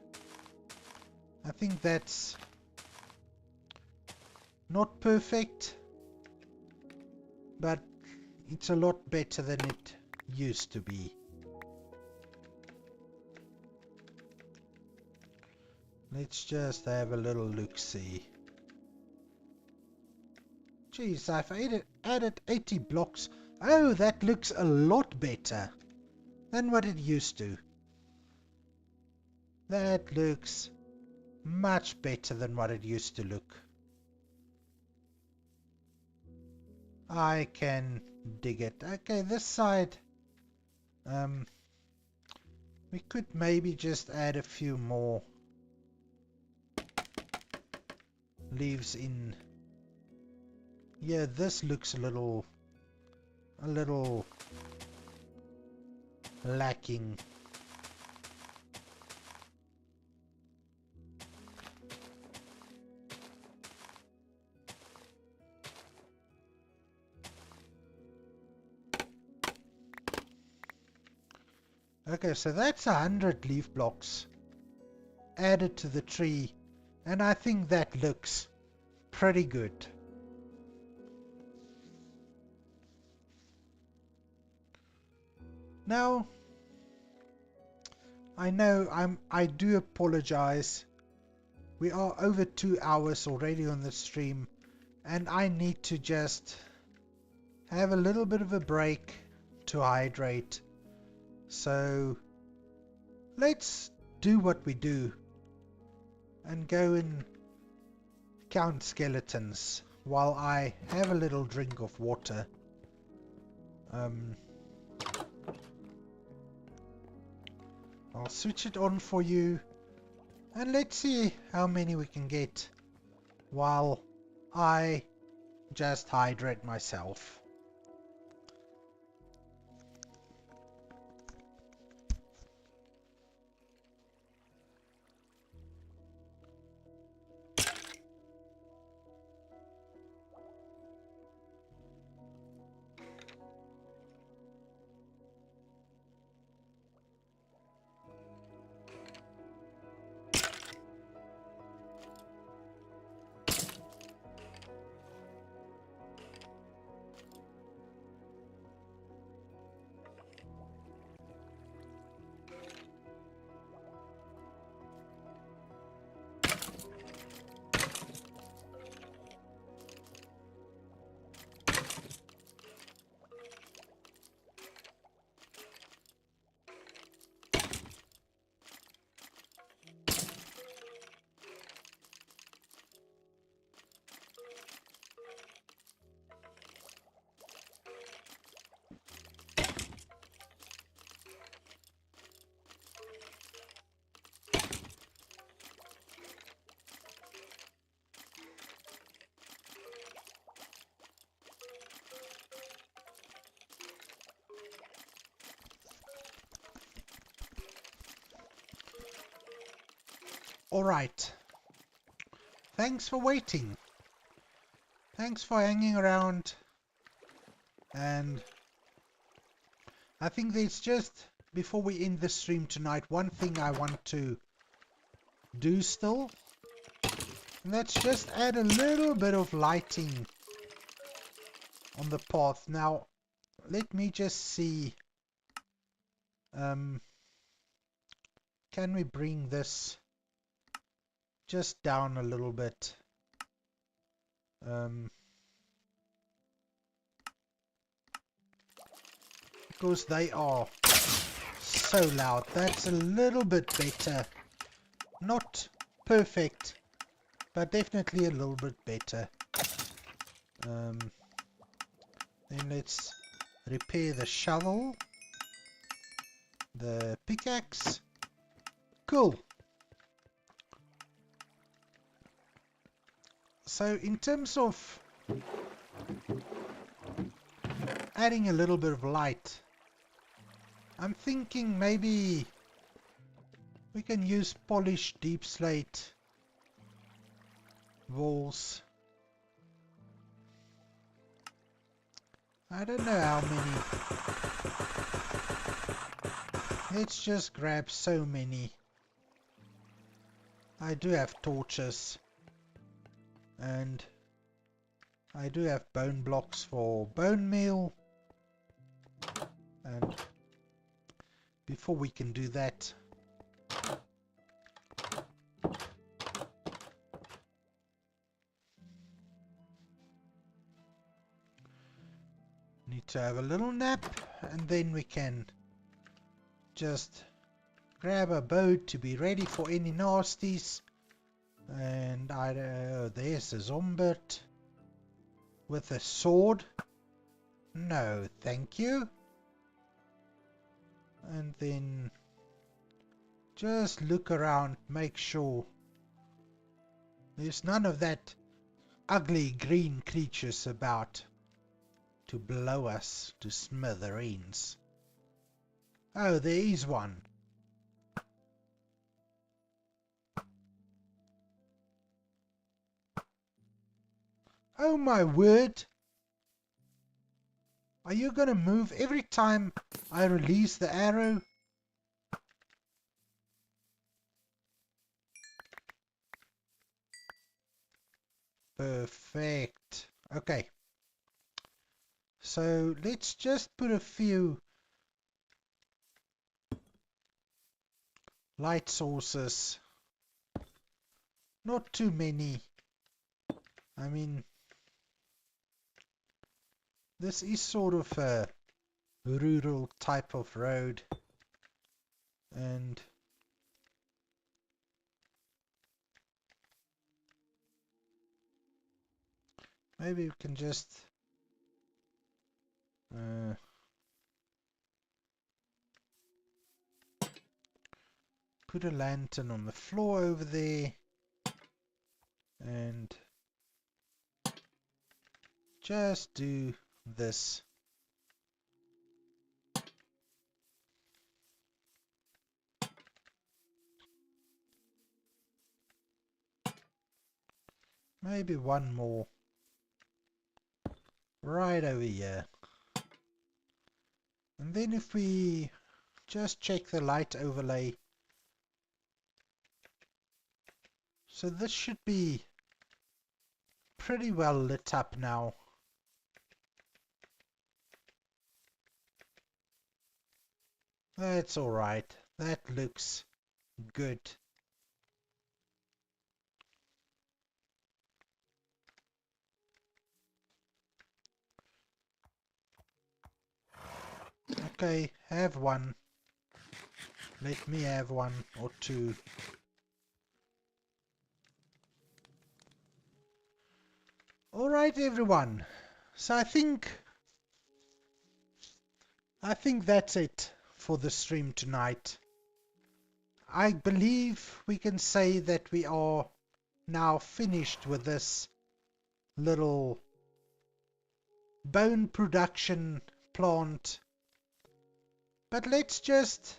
I think that's not perfect, but it's a lot better than it used to be. Let's just have a little look-see. Geez, I've added 80 blocks. Oh, that looks a lot better than what it used to. That looks much better than what it used to look. I can dig it. Okay, this side, we could maybe just add a few more leaves in. Yeah, this looks a little lacking. Okay, so that's 100 leaf blocks added to the tree, and I think that looks pretty good. Now, I know I do apologize. We are over 2 hours already on the stream, and I need to just have a little bit of a break to hydrate. So let's do what we do and go and count skeletons while I have a little drink of water. I'll switch it on for you, and let's see how many we can get while I just hydrate myself. Alright, thanks for waiting. Thanks for hanging around. And I think there's just, before we end the stream tonight, one thing I want to do still. And that's just add a little bit of lighting on the path. Now, let me just see. Can we bring this just down a little bit? Because they are so loud. That's a little bit better. Not perfect, but definitely a little bit better. Then let's repair the shovel, the pickaxe. Cool. So in terms of adding a little bit of light, I'm thinking maybe we can use polished deep slate walls. I don't know how many. Let's just grab so many. I do have torches, and I do have bone blocks for bone meal. And before we can do that, need to have a little nap, and then we can just grab a boat to be ready for any nasties. And there's a zombie with a sword. No, thank you. And then just look around, make sure there's none of that ugly green creatures about to blow us to smithereens. Oh, there is one. Oh my word! Are you gonna move every time I release the arrow? Perfect. Okay. So let's just put a few light sources. Not too many. I mean, this is sort of a rural type of road, and maybe we can just put a lantern on the floor over there and just do this. Maybe one more right over here. And then if we just check the light overlay, so this should be pretty well lit up now. That's alright. That looks good. Okay, have one. Let me have one or two. Alright everyone. So I think that's it for the stream tonight. I believe we can say that we are now finished with this little bone production plant. But let's just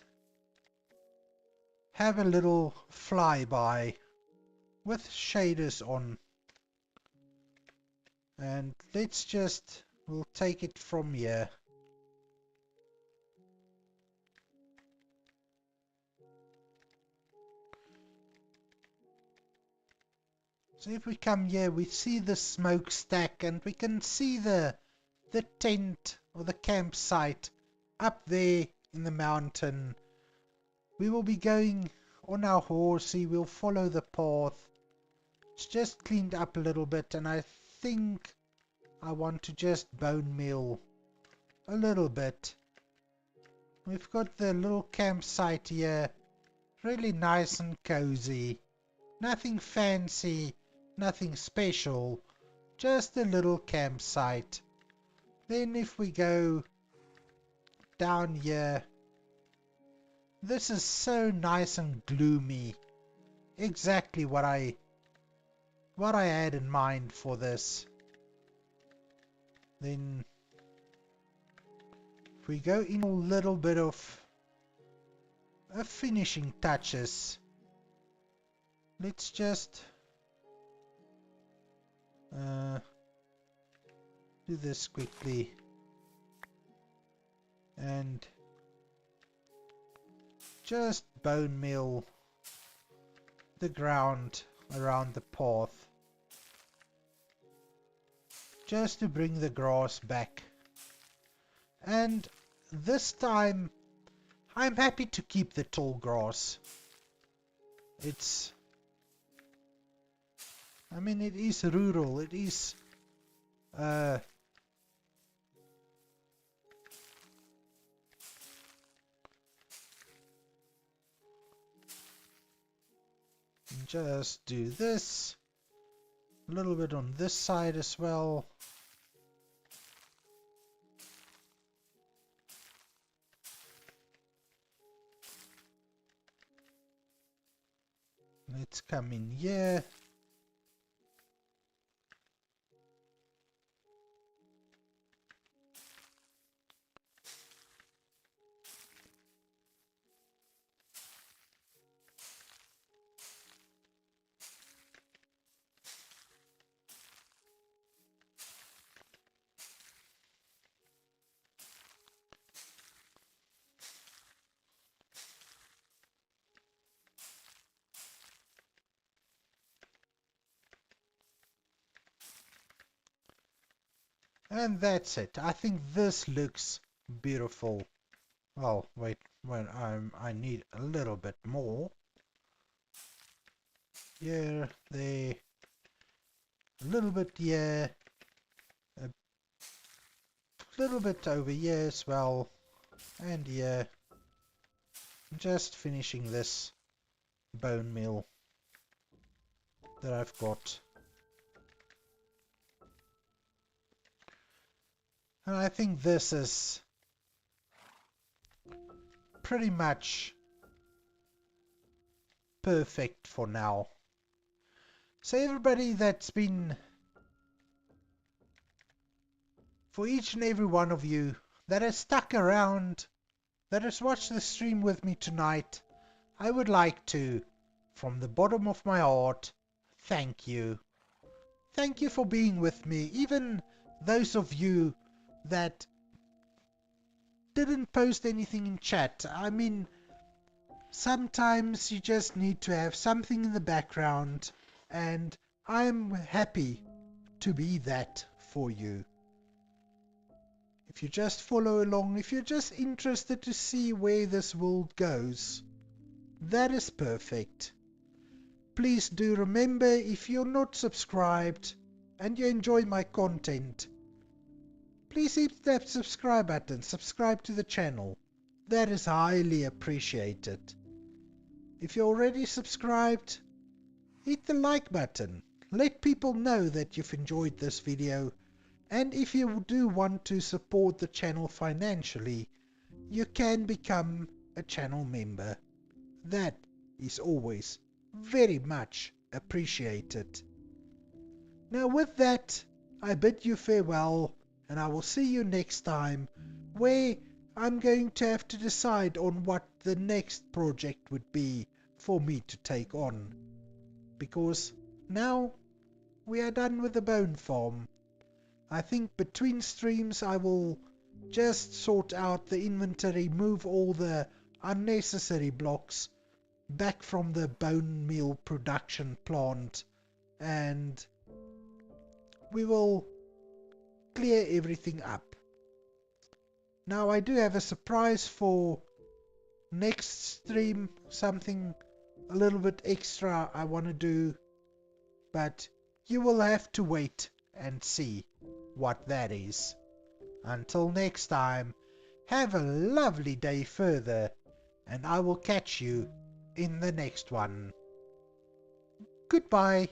have a little flyby with shaders on. And we'll take it from here. So if we come here, we see the smokestack and we can see the tent or the campsite up there in the mountain. We will be going on our horsey, we'll follow the path. It's just cleaned up a little bit, and I think I want to just bone meal a little bit. We've got the little campsite here, really nice and cozy. Nothing fancy, nothing special, just a little campsite. Then if we go down here, this is so nice and gloomy. Exactly what I had in mind for this. Then if we go in a little bit of finishing touches, let's just do this quickly and just bone meal the ground around the path, just to bring the grass back. And this time I'm happy to keep the tall grass. I mean, it is rural, it is just do this, a little bit on this side as well. Let's come in here. And that's it. I think this looks beautiful. Oh, wait, when I need a little bit more. Here, there, a little bit here, a little bit over here as well, and here. Just finishing this bone meal that I've got. And I think this is pretty much perfect for now. So everybody that's been, for each and every one of you that has stuck around, that has watched the stream with me tonight, I would like to, from the bottom of my heart, thank you. Thank you for being with me, even those of you that didn't post anything in chat. I mean, sometimes you just need to have something in the background, and I'm happy to be that for you. If you just follow along, if you're just interested to see where this world goes, that is perfect. Please do remember, if you're not subscribed and you enjoy my content, please hit that subscribe button, subscribe to the channel. That is highly appreciated. If you're already subscribed, hit the like button. Let people know that you've enjoyed this video. And if you do want to support the channel financially, you can become a channel member. That is always very much appreciated. Now with that, I bid you farewell, and I will see you next time, where I'm going to have to decide on what the next project would be for me to take on. Because now we are done with the bone farm. I think between streams I will just sort out the inventory, move all the unnecessary blocks back from the bone meal production plant, and we will clear everything up. Now I do have a surprise for next stream, something a little bit extra I want to do, but you will have to wait and see what that is. Until next time, have a lovely day further, and I will catch you in the next one. Goodbye.